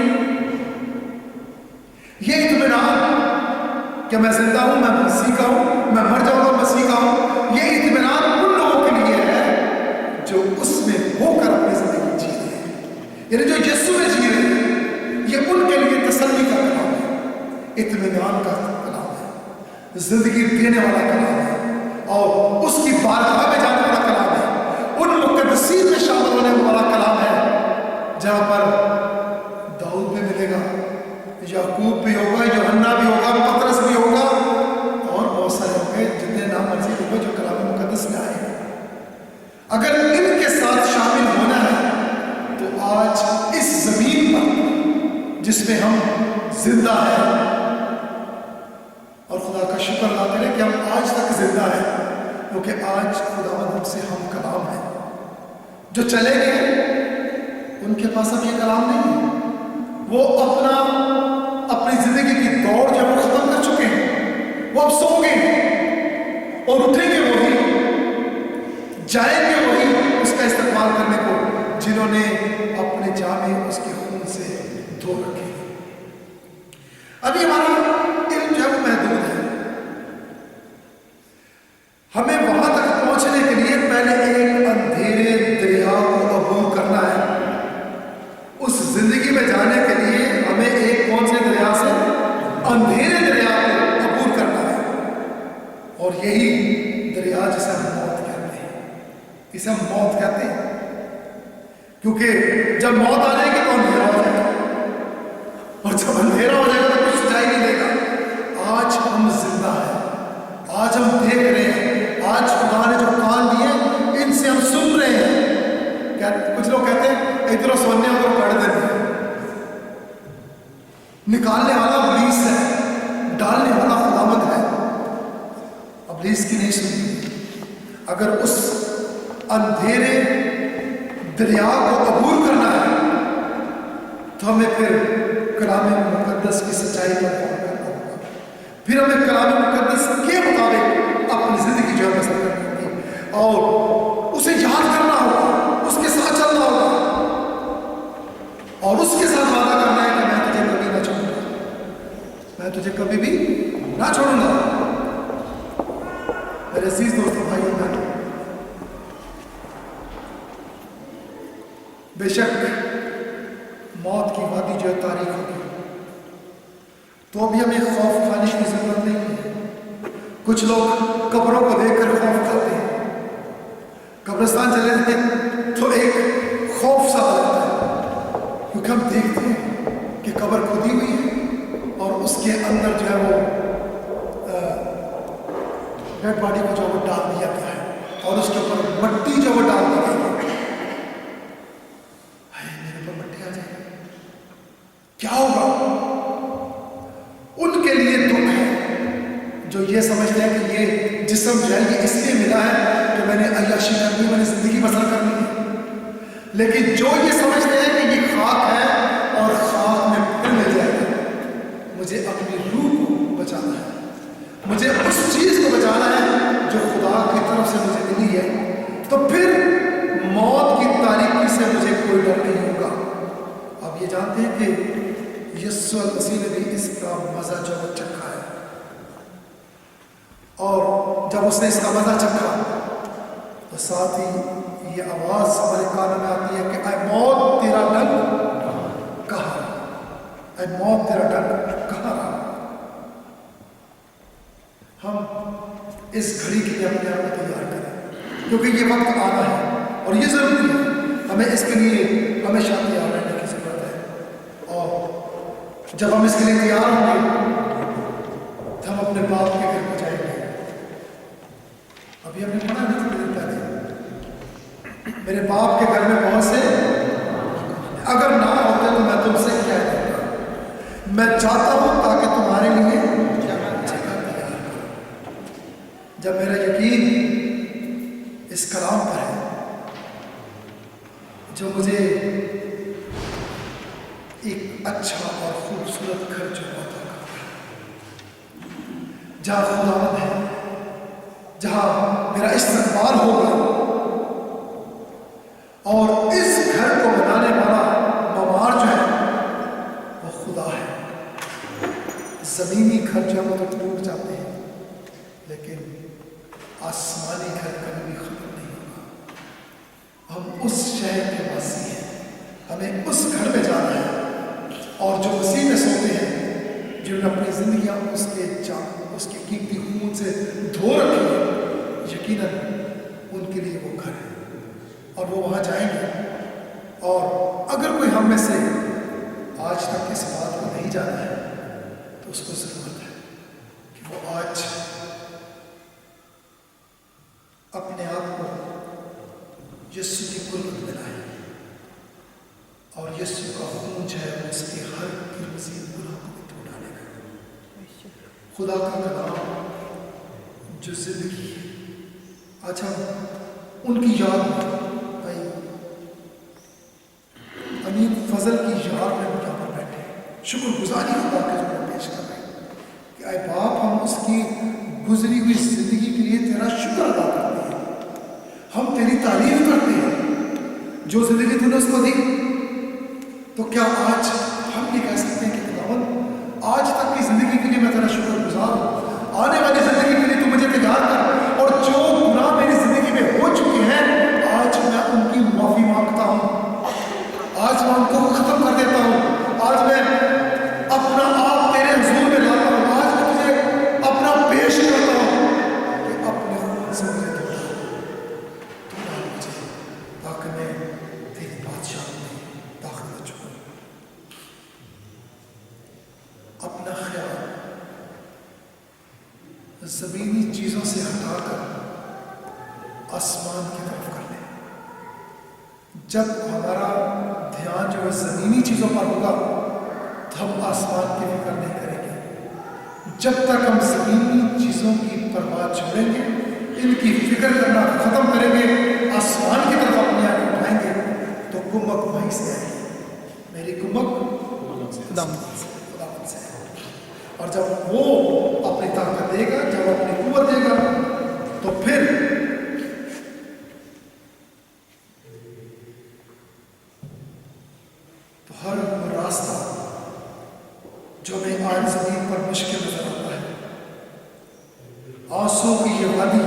یہ اطمینان کہ میں زندہ ہوں، میں مسیح کا ہوں، میں مر جاؤں گا مسیح کا ہوں، یہ اطمینان ان لوگوں کے لیے ہے جو اس میں ہو کر اپنی زندگی جی رہے ہیں، یعنی جو یسوع میں جی رہے ہیں۔ یہ ان کے لیے تسلی کا کلام ہے، اطمینان کا کلام ہے، زندگی دینے والا کلام ہے، اور اس کی بارگاہ میں جانے والا کلام ہے، ان مقدسین میں شامل ہونے والا کلام ہے، جہاں پر داؤد بھی ملے گا، یعقوب بھی ہوگا، یوحنا بھی ہوگا، پطرس بھی ہوگا، اور بہت سارے ہوں گے جتنے نام مرضی ہوگا جو کلام مقدس میں آئے ہیں۔ اگر ان کے ساتھ شامل ہونا ہے تو آج اس زمین پر جس میں ہم زندہ ہیں، اور خدا کا شکر ادا کریں کہ ہم آج تک زندہ ہیں، کیونکہ آج خداوند ہم سے ہم کلام ہے۔ جو چلے گئے ان کے پاس اب یہ کلام نہیں ہے، وہ اپنی زندگی کی دوڑ جو وہ ختم کر چکے ہیں، وہ اب سو گئے اور اٹھیں گے وہی، جائیں گے وہی اس کا استقبال کرنے کو جنہوں نے اپنے جامے اس کے خون سے دھو رکھے۔ ابھی ہمارا علم جو ہے وہ محدود ہے، ہمیں وہاں تک پہنچنے کے لیے پہلے ایک اندھیرے دریا کو عبور کرنا ہے۔ اس زندگی میں جانے کے لیے ہمیں ایک کون سے دریا سے؟ اندھیرے دریا کو عبور کرنا ہے، اور یہی دریا جسے ہم موت کہتے ہیں، اسے ہم موت کہتے ہیں، کیونکہ جب موت آ جائے گی تو اندھیرا ہو جائے گا، اور جب اندھیرا ہو جائے گا تو کچھ دکھائی نہیں دے گا۔ آج ہم زندہ ہیں، آج ہم دیکھ رہے ہیں، آج خدا نے جو کان دیے ان سے ہم سن رہے ہیں۔ کچھ لوگ کہتے ہیں ادھر سونے ادھر پڑھ دینے، نکالنے والا ابلیس ہے، ڈالنے والا خداوند ہے، ابلیس کی نہیں سنی۔ اگر اس اندھیرے دریا کو عبور کرنا ہے تو ہمیں پھر کلام مقدس کی سچائی پر غور کرنا ہوگا، پھر ہمیں کلام مقدس کے مطابق اپنی زندگی جو ہے بسر کرنی ہوگی، اور اسے یاد کرنا ہوگا، اس کے ساتھ چلنا ہوگا، اور اس کے ساتھ وعدہ کرنا ہے کہ میں تجھے کبھی نہ چھوڑوں گا، میں تجھے کبھی بھی نہ چھوڑوں گا۔ میرے عزیز دوستوں، بھائیوں، بہنوں، بے شک موت کی وادی جو ہے تاریخ ہوگی، तो अभी हमें खौफ खाने की जरूरत नहीं है। कुछ लोग कब्रों को देखकर खौफ खाते हैं, कब्रिस्तान चले थे तो एक खौफ सा लगता है, क्योंकि हम देखते हैं कि कब्र खुदी हुई है और उसके अंदर जो है वो डेड बॉडी को जो वो डाल दिया गया है और उसके ऊपर मट्टी जो वो डाल दी गई है। मेरे ऊपर मट्टी आ जाएगी, क्या होगा? उनके लिए दुख है जो ये समझते हैं कि ये जिस्म जो है ये इसलिए मिला है कि मैंने अय्याशी करनी, मैंने जिंदगी बसर करनी है। लेकिन जो ये समझते हैं कि ये खाक है और खाक में फिर मिल जाएगा, मुझे अपनी रूह को बचाना है, मुझे उस चीज को बचाना है जो खुदा की तरफ से मुझे मिली है, तो फिर मौत की तारीकी से मुझे कोई डर नहीं होगा। आप ये जानते हैं कि यीशु मसीह ने भी इसका मजा जो वो चखा है, और जब उसने इसका मजा चखा तो साथ ही ये आवाज हमारे कानों में आती है कि ऐ मौत तेरा डंक कहाँ रहा, ऐ मौत तेरा डंक कहाँ रहा। हम इस घड़ी के लिए अपने आप को तैयार करें, क्योंकि ये वक्त आना है और ये जरूरी है, हमें इसके लिए हमेशा तैयार रहने की जरूरत है। और जब हम इसके लिए तैयार होंगे तो हम अपने बाप के घर को जाएंगे। अभी हमने पढ़ा ना थोड़ी देर पहले, मेरे बाप के घर में बहुत से, अगर ना होते तो मैं तुमसे क्या कहता, मैं चाहता हूं ताकि तुम्हारे लिए जगह तैयार करूं। जब मेरा यकीन इस कलाम पर है जो मुझे एक अच्छा और खूबसूरत घर जो होता है, जहाँ खुदावंद है, जहाँ मेरा इस्तकबाल होगा, और इस घर को बनाने वाला मवार जो है वो खुदा है। जमीनी घर जो है वो तो टूट जाते हैं, लेकिन आसमानी घर कभी भी खत्म नहीं होगा। हम उस शहर के वासी हैं, हमें उस घर में जाना है, और जो मसीह में सोते हैं, जिन्होंने अपनी जिंदगियां उसके कीमती खून से धो रखी है, यकीनन उनके लिए वो घर है और वो वहां जाएंगे। और अगर कोई हम में से आज तक इस बात को नहीं जाना है तो उसको जरूरत है कि वो आज अपने आप को यीशु की कुर्बत में लाए, और यीशु का खून जो है उसके हर मसीह गुनाह को भी धो डालेगा। खुदा का कलाम जो जिंदगी है, आज हम उनकी याद में, भाई अमीर फजल की याद में यहाँ पर बैठे शुक्रगुजारी खुदा के जो पेश कर रहे हैं कि आए बाप, हम उसकी गुजरी हुई जिंदगी के लिए तेरा शुक्र अदा करते हैं, हम तेरी तारीफ करते हैं जो जिंदगी तूने उसको दी। तो क्या आज हम ये कह सकते हैं कि खुदावंद आज तक की जिंदगी के लिए मैं तेरा शुक्रगुजार हूँ, आने वाली जिंदगी के लिए तू मुझे तैयार कर, और जो गुनाह मेरी जिंदगी में हो चुके हैं आज मैं उनकी माफी मांगता हूँ, आज मैं उनको खत्म कर देता हूँ, आज मैं अपना आप तेरे हुजूर में लाता हूँ, आज मैं तुझे अपना पेश करता हूँ कि अपने खून से मुझे धो डाल मुझे, ताकि मैं तेरी बादशाह में दाखिल हो चुका। अपना ख्याल जमीनी चीजों से हटाकर आसमान की तरफ कर ले। जब हमारा ध्यान जो है जमीनी चीजों पर होगा तो हम आसमान की फिक्र नहीं करेंगे। जब तक हम जमीनी चीजों की परवाह छोड़ेंगे, इनकी फिक्र करना खत्म करेंगे, आसमान की तरफ अपने आगे उठाएंगे, तो कुम्मक वहीं से आएगी। मेरी कुम्मक खुदावंद से है। और जब वो अपनी ताकत देगा, जब अपनी कुव्वत देगा, तो फिर तो हर रास्ता जो हमें आज जमीन पर मुश्किल नजर आता है, आंसू की ये वादी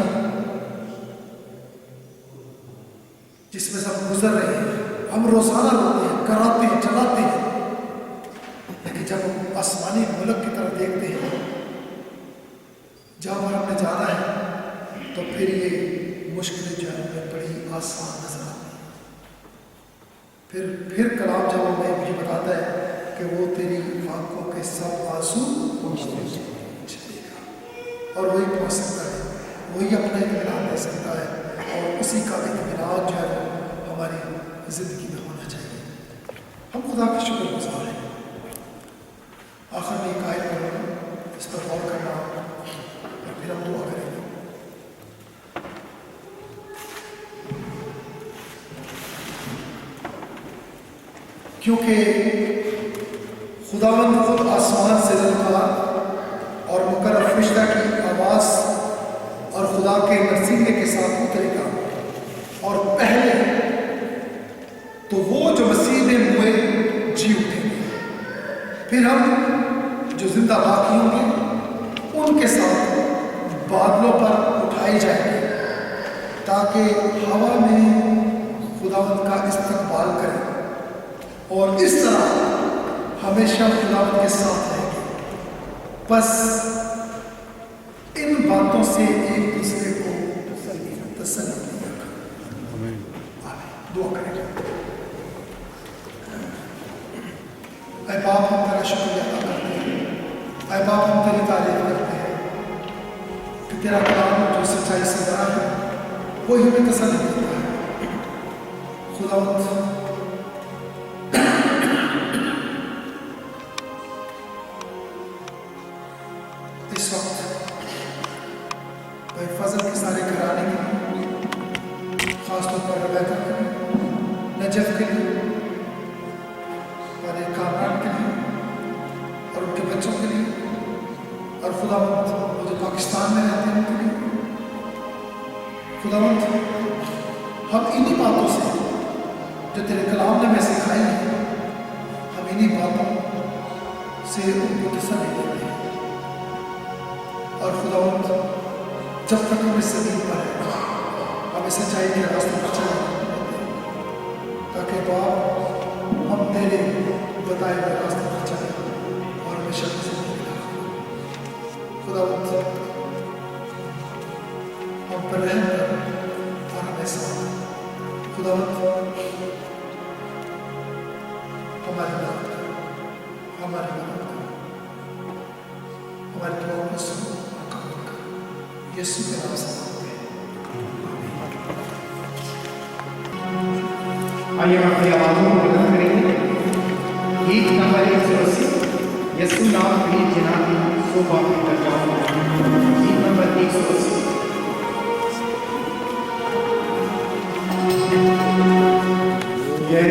जिसमें से हम गुजर रहे हैं, हम रोजाना रोते हैं, कराते हैं, चलाते हैं, लेकिन जब हम आसमानी मुल्क की तरफ देखते हैं जहाँ पर हमने जाना है तो फिर ये मुश्किलें जो है हमें बड़ी आसान नजर आती हैं। फिर कलाम जब हमें मुझे बताता है कि वो तेरी आंखों के सब आंसू छलेगा, और वही पहुँच सकता है, वही अपना इत्मीनान दे सकता है, और उसी का इत्मीनान जो है वो हमारी ज़िंदगी में होना चाहिए। हम खुदा का शुक्रगुज़ार हैं। आखिर में एक आयत पढ़ूँगा, इस पर गौर करना और फिर हम दुआ करेंगे। क्योंकि खुदावंद खुद आसमान से ललकार और मुकर्रर फरिश्ता की आवाज़ और खुदा के नसीबे के साथ उतरेगा, और पहले तो वो जो मसीह में मुए जी उठेंगे, फिर हम जो जिंदा बाकी होंगे उनके साथ बादलों पर उठाए जाएंगे, ताकि हवा में खुदावंद का इस्तकबाल करें, और इस तरह हमेशा खुदावंद के साथ रहेंगे। बस इन बातों से एक दूसरे को तसल्ली देकर दुआ करेंगे। ऐ बाप, हम तेरा शुक्रिया अदा करते हैं, ऐ बाप हम तेरी तारीफ करते हैं कि तेरा कलाम जो सच्चाई से भरा है वही हमें तसल्ली देता है। खुदावंद इस वक्त भाई फजल के सारे घराने के लिए, खासतौर पर रबैका के लिए, नजफ के लिए, और कामरान के लिए, और उनके बच्चों के लिए, और खुदावंद वो जो पाकिस्तान में रहते हैं उनके लिए, खुदावंद हम इन्हीं बातों से जो तेरे कलाम ने हमें सिखाई है, हम इन्हीं बातों से उनको तसल्ली देते हैं। और खुदावंद जब तक हम इस ज़मीन पर हैं, हमें सच्चाई के रास्ते पर चलें, ताकि बाप हम तेरे बताए हुए रास्ते पर चलें और हमेशा ज़िंदगी में। खुदावंद हम पर रहम कर और हमें साथ। खुदावंद हमारी मदद कर, हमारी मदद कर, हमारी दुआ को सुनो, यीशु के नाम से मांगते हैं, आमीन। आइए हम अपनी आवाज़ों को बुलंद करेंगे। गीत नंबर 180, यीशु नाम भी जिना की शोभा में कर जाओ। गीत नंबर 180। ये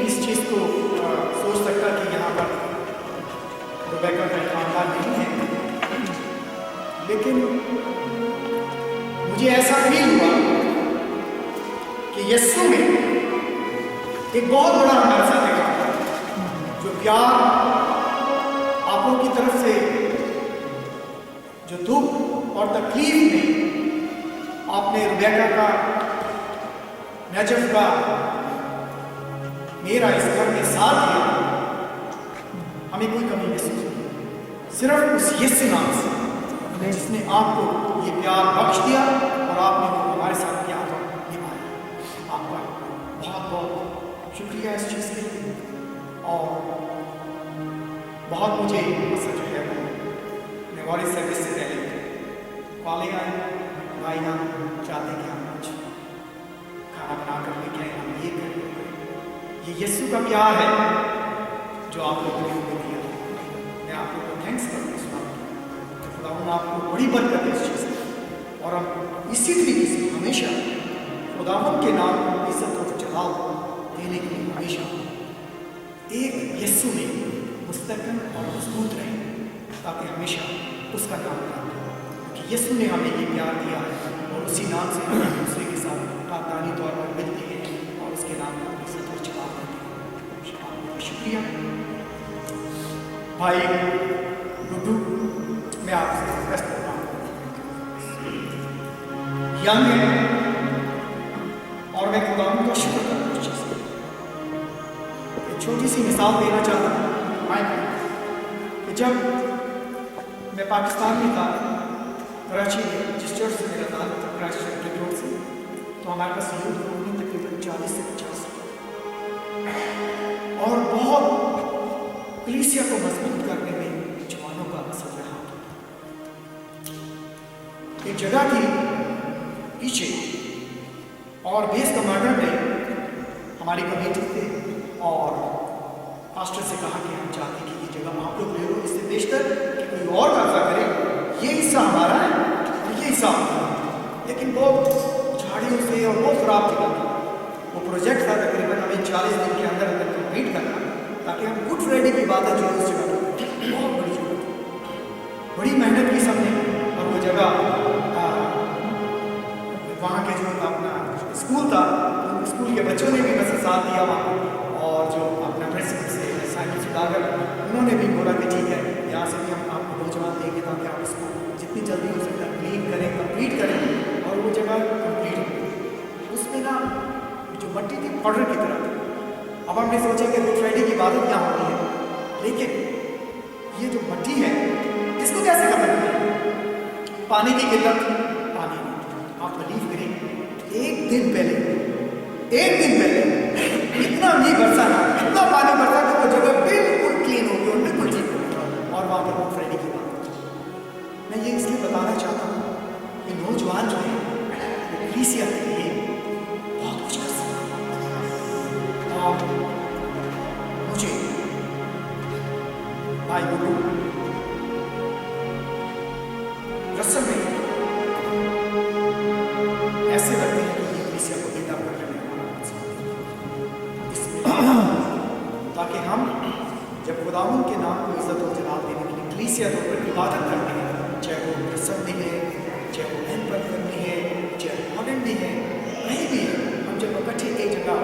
इस चीज़ को सोच सकता कि यहाँ पर रुबेका का खानदान नहीं है, लेकिन मुझे ऐसा फील हुआ कि यीशु में एक बहुत बड़ा हमारे साथ एक काम था, जो प्यार आप लोगों की तरफ से, जो दुख और तकलीफ में आपने रुबेका का, नजफ का, मेरा इस घर में साथ दिया, हमें कोई कमी महसूस नहीं, सिर्फ उस यीशु नाम से जिसने आपको ये प्यार बख्श दिया और आपने वो हमारे साथ प्यार निभाया। आपका बहुत बहुत शुक्रिया इस चीज़ के लिए। और बहुत मुझे सच है मेमोरी सर्विस से पहले कॉलिंग आए, भाई हम चाहते हैं कि हम कुछ खाना बना कर लेके आए, हम ये करें। ये यीशु का प्यार है जो आप लोगों ने हमें दिया। मैं आप लोगों को थैंक्स करता हूँ इस बात की। खुदावंद आपको बड़ी बरकत है इस चीज़ की, और हम इसी तरीके से हमेशा खुदावंद के नाम को इज्जत और जलाल देने के लिए हमेशा एक यीशु में मुस्तकिल और मजबूत रहे, ताकि हमेशा उसका नाम याद हो, कि यीशु ने हमें ये प्यार दिया है और उसी नाम से हम एक दूसरे के साथ खानदानी तौर पर मिलते हैं और उसके नाम को इज्जत और जलाल देते हैं। आपका शुक्रिया भाई गुड्डू, मैं आपसे रिक्वेस्ट करता हूँ, यंग है और मैं खुदावंद का शुक्र करता हूँ। एक छोटी सी मिसाल देना चाहता हूँ कि जब मैं पाकिस्तान में था, कराची में, जिस चर्च से मेरा था, कराची सेक्रेटरी रोड से, तो हमारे पास यूथ ग्रुप में तकरीबन 40 से 50 और बहुत कलीसिया को मजबूत करने में जवानों का असर रहा। एक जगह थी पीछे और बेस कमांडर ने हमारी कमेटी थे और पास्टर से कहा कि हम चाहते हैं कि ये जगह आप लोग ले लो, इससे बेशतर कि कोई और कब्जा करे, ये हिस्सा हमारा है और ये हिस्सा हमारा है। लेकिन वो झाड़ियों से और बहुत ख़राब जगह थी। वो प्रोजेक्ट था तकरीबन हमें 40 दिन के अंदर अंदर कंप्लीट करना, ताकि हम गुड फ्राइडे की बातें जो उस जगह बहुत बड़ी जगह थी, बड़ी मेहनत की सबने। और वो जगह वहाँ के जो अपना स्कूल था, स्कूल के बच्चों ने भी बस साथ दिया वहाँ, और जो अपना प्रिंसिपल से साइकिल सुधाकर उन्होंने भी बोला कि ठीक है, यहाँ से भी हम आपको नौजवान देंगे ताकि आप इसको जितनी जल्दी हो सकता है क्लीन करें, कंप्लीट करें। और वो जगह कंप्लीट हो, उसमें ना जो मट्टी थी पाउडर की तरह थी। अब हमने सोचा कि गुड फ्राइडे की इबादत क्या होती है, लेकिन ये जो मट्टी है इसको कैसे खत्म करें? पानी की किल्लत, पानी नहीं। आप बिलीव करें, एक दिन पहले इतना नहीं बरसा ना, इतना पानी बरसा कि वो जगह बिल्कुल क्लीन हो गई और बिल्कुल ठीक हो गई। और वहाँ पर गुड फ्राइडे की बात, मैं ये इसलिए बताना चाहता हूँ कि नौजवान जो है कलीसिया के लिए बहुत कुछ कर सकते हैं। और मुझे भाई गुरु रस्म में ऐसे लगते हैं कि ये कलीसिया को बिल्डअप करने में हमारा ताकि हम जब खुदावंद के नाम को इज्जत और जलाल देने के लिए कलीसिया तौर पर इबादत करते हैं, चाहे वो रस्म भी है, चाहे वो एनपन करनी है, चाहे मॉडर्न भी है, कहीं भी है, हम जब इकट्ठे एक जगह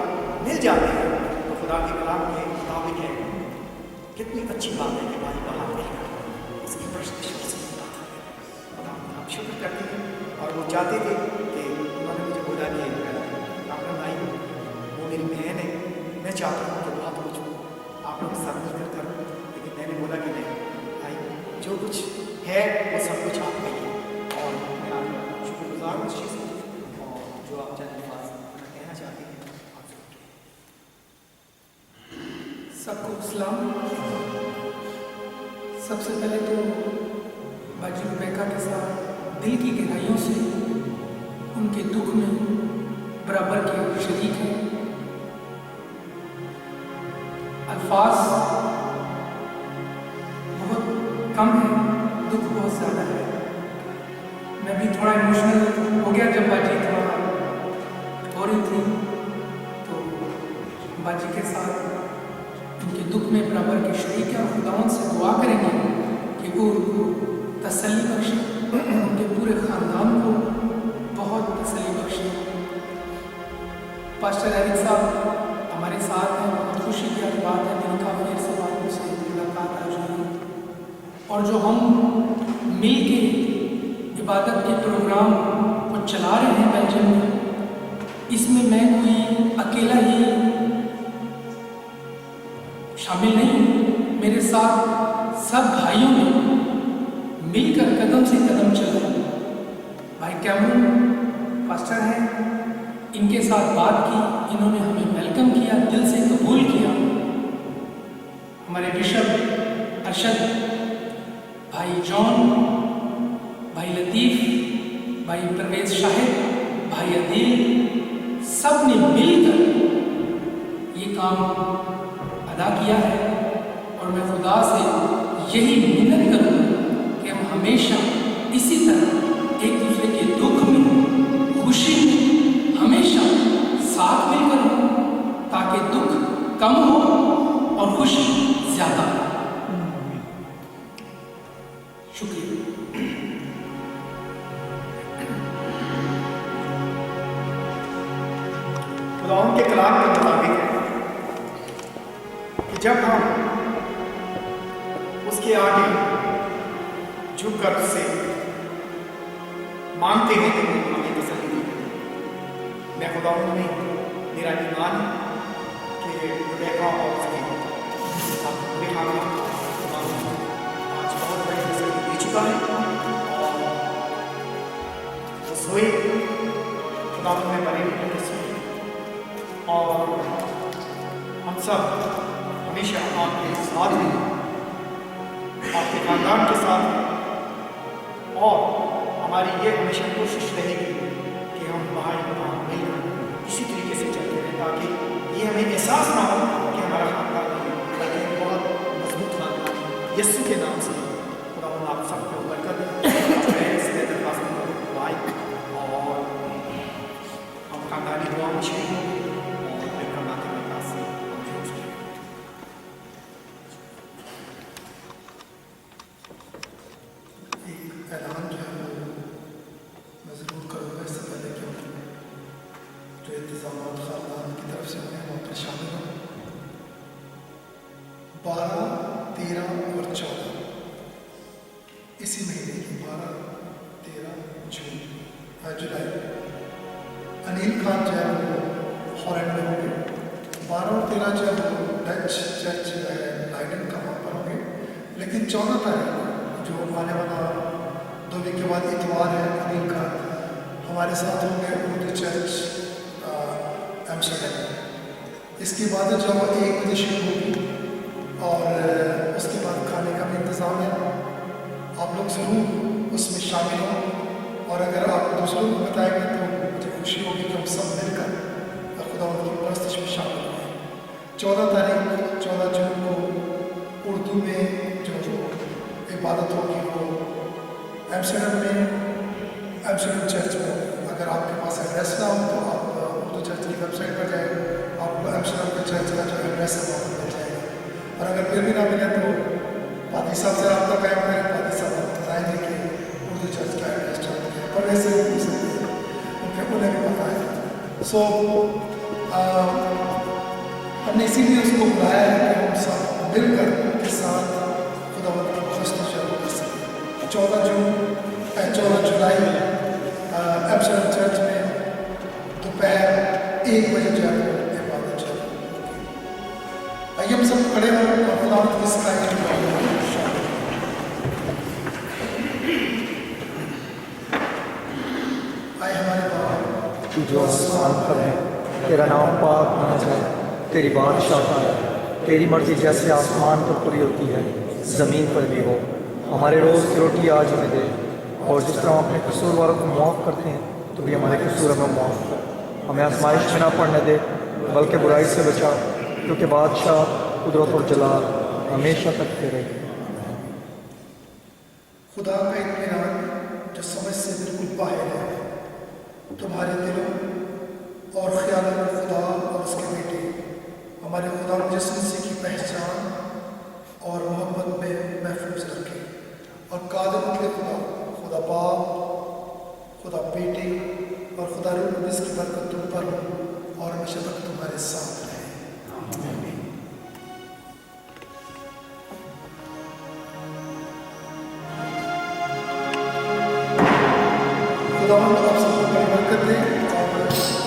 मिल जाते हैं तो खुदा के कलाम के मुताबिक है, कितनी अच्छी बात है कि भाई वहाँ मिलकर इसकी प्रशंसा से खुदा हम शुक्र करते हैं। और वो चाहते थे कि उन्होंने मुझे बोला कि अपना भाई वो मेरी बहन है, मैं चाहता हूँ कि बहुत कुछ आप लोग के साथ मिलकर करूँ, लेकिन मैंने बोला कि नहीं भाई, जो कुछ है वो सब कुछ आप में ही है। और मैं आपका शुक्रगुजार हूँ इस चीज़ को, और जो आप जानने पास कहना चाहते हैं आप सबको सलाम। सबसे पहले तो बाजी रुबेका के साथ दिल की गहराइयों से उनके दुख में बराबर के शरीक हैं। अल्फाज बहुत कम है, दुख बहुत ज़्यादा है। मैं भी थोड़ा इमोशनल हो गया जब बाजी थोड़ा हो रही थी, तो बाजी के साथ उनके दुख में बराबर के शरीक है और खुदावंद से दुआ करेंगे कि वो उनको तसल्ली बख्शे, उनके पूरे ख़ानदान को बहुत तसल्ली बख्शे। पास्टर एरिक साहब हमारे साथ हैं, बहुत खुशी की बात है, दिन काफ़ी अरसे बाद उनसे मुलाकात आज हुई और जो हम मिल के इबादत के प्रोग्राम को चला रहे हैं बेल्जियम में, इसमें मैं कोई अकेला ही शामिल नहीं हूँ, मेरे साथ सब भाइयों ने मिलकर कदम से कदम चला। भाई कैमरून पास्टर हैं, इनके साथ बात की, इन्होंने हमें वेलकम किया, दिल से कबूल किया। हमारे बिशप अरशद, भाई जॉन, भाई लतीफ़, भाई परवेज़ शाहिद, भाई अदील, सब ने मिलकर ये काम अदा किया है और मैं खुदा से यही मिन्नत करूँगा कि हम हमेशा इसी तरह एक दूसरे के दुख में, खुशी में हमेशा साथ मिलकर हो, ताकि दुख कम हो और खुशी ज़्यादा हो। शुक्रिया। खुदावंद के कलाम के मुताबिक है कि जब हम उसके आगे झुककर उससे मांगते हैं तो वो हमें तसल्ली देता है। मैं खुदावंद में मेरा ईमान है कि रेखा और उसके रेखा में आज बहुत बड़ी तसल्ली दे चुका है और वो सोए खुदावंद में बने और हम सब हमेशा आपके साथ हैं, आपके खानदान के साथ हैं और हमारी ये हमेशा कोशिश रहेगी कि हम भाई बहन मिलकर इसी तरीके से चलते रहें ताकि ये हमें एहसास ना हो कि हमारा खानदान नहीं, बल्कि बहुत मजबूत खानदान है। यीशु के नाम से खुदा आप सबको बरकत दें। मैं इसमें दरख्वास्त भाई और हम खानदानी दुआ में शरीक होंगे और फिर करना के विकास से एक ऐलान जो है वो मैं ज़रूर करूँगा इससे पहले कि जो इंतज़ाम ख़ानदान की तरफ से हमें वहाँ पर शामिल हों। 12, 13 और 14 इसी महीने की 12, 13 जुलाई अनिल खान जो है वो हॉलैंड में होंगे। 12 और 13 जो है वो डच चर्च लाइडन का वहाँ पर होंगे। लेकिन 14 तारीख जो आने वाला 2 वीक के बाद इतवार है, अनिल खान हमारे साथ होंगे उर्दू चर्च एम्स्टर्डम। इसकी इबादत जो है 1 बजे शुरू होगी और उसके बाद खाने का भी इंतज़ाम है। आप लोग ज़रूर उसमें शामिल हों और अगर आप दूसरों को बताएंगे तो मुझे खुशी होगी कि हम सब मिलकर खुदा की परस्तिश में शामिल हुए। 14 तारीख 14 जून को उर्दू में जो इबादत होगी वो एम्स्टर्डम में, एम्स्टर्डम चर्च में। अगर आपके पास एड्रेस ना हो तो आप उर्दू चर्च की वेबसाइट पर जाएँ, आपको एम्स्टर्डम के चर्च का जो एड्रेस है वहाँ मिल जाएगा। और अगर फिर भी ना मिले तो पादी साहब से रब्ता कायम करें, पादी साहब आपको बताएंगे कि उर्दू चर्च का एड्रेस क्या है, पर वैसे भी पूछ सकते हैं क्योंकि उन्हें भी पता है। सो हमने इसीलिए उसको बुलाया है कि हम सब मिलकर के साथ खुदावंद की परस्तिश शुरू कर सकें। 14 जुलाई एम्स्टर्डम चर्च में दोपहर 1 बजे जो है इबादत शुरू होगी। आइए हम सब खड़े हों और खुदावंद की सराहना करें। आए हमारे बाबा तू जो आसमान पर है, तेरा नाम पाक होना जाए, तेरी बादशाह आए, तेरी मर्जी जैसे आसमान पर पूरी होती है ज़मीन पर भी हो। हमारे रोज़ की रोटी आज हमें दे और जिस तरह हम अपने कसूरवारों को माफ़ करते हैं तो भी हमारे कसूर हमें माफ़ कर। हमें आजमाइश में ना पड़ने दे बल्कि बुराई से बचा, क्योंकि बादशाह कुदरत और जलाल हमेशा तक तेरे। खुदा का इत्मीनान जो समझ से बिल्कुल बाहर है तुम्हारे दिलों और ख्यालों में खुदा और उसके बेटे हमारे खुदा यीशु मसीह की पहचान और मोहब्बत में महफूज रखे और कादिर के खुदा, खुदा बाप, खुदा बेटे और खुदा रूह कुद्दूस की बरकत तुम पर हो और हमेशा तक तुम्हारे साथ रहे। खुदावंद आप सबको बड़ी बरकत दे और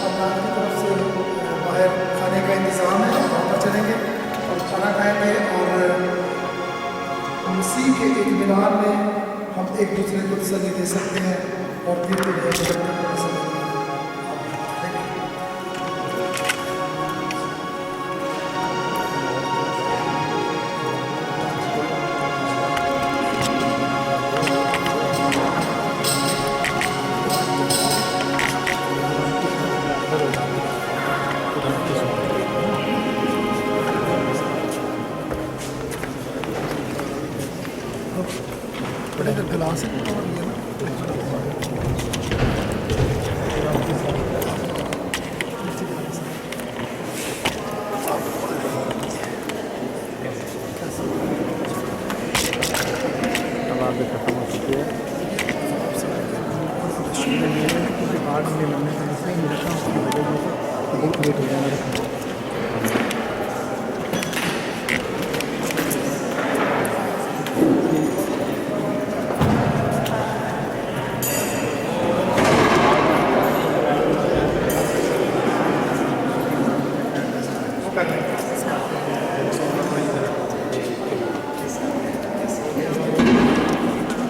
अल्लाह की तरफ से बाहर खाने का इंतज़ाम है, वहाँ पर चलेंगे और खाना खाएंगे और मसीह के एक मीनार में हम एक दूसरे को तसल्ली दे सकते हैं और फिर जब तक तसल्ली गिलास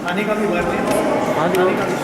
खाने का भी वर्क है, खाने का भी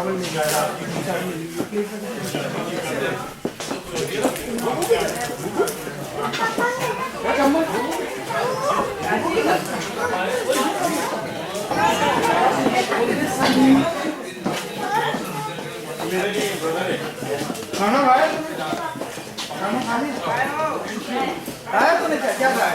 चावल ले खाना भाई खाना खाने आया तूने क्या खाया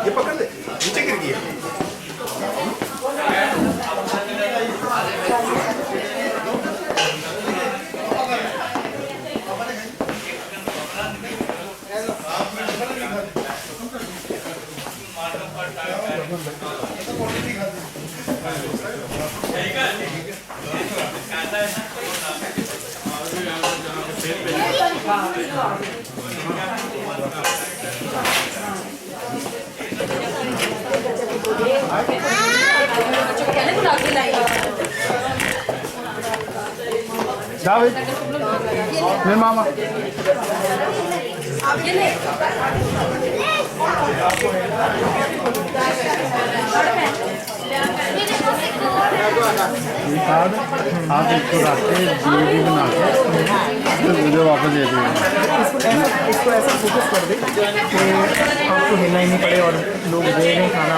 ये पकड़ ले, नीचे गिर गया। दाविद मेरे मामा कार्ड आप इसको रख के जीडी बना के तो वीडियो वापस दे देंगे। इसको ऐसा फोकस कर दे कि आपको हिलना ही नहीं पड़े और लोग दे रहे खाना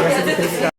वैसे तरीके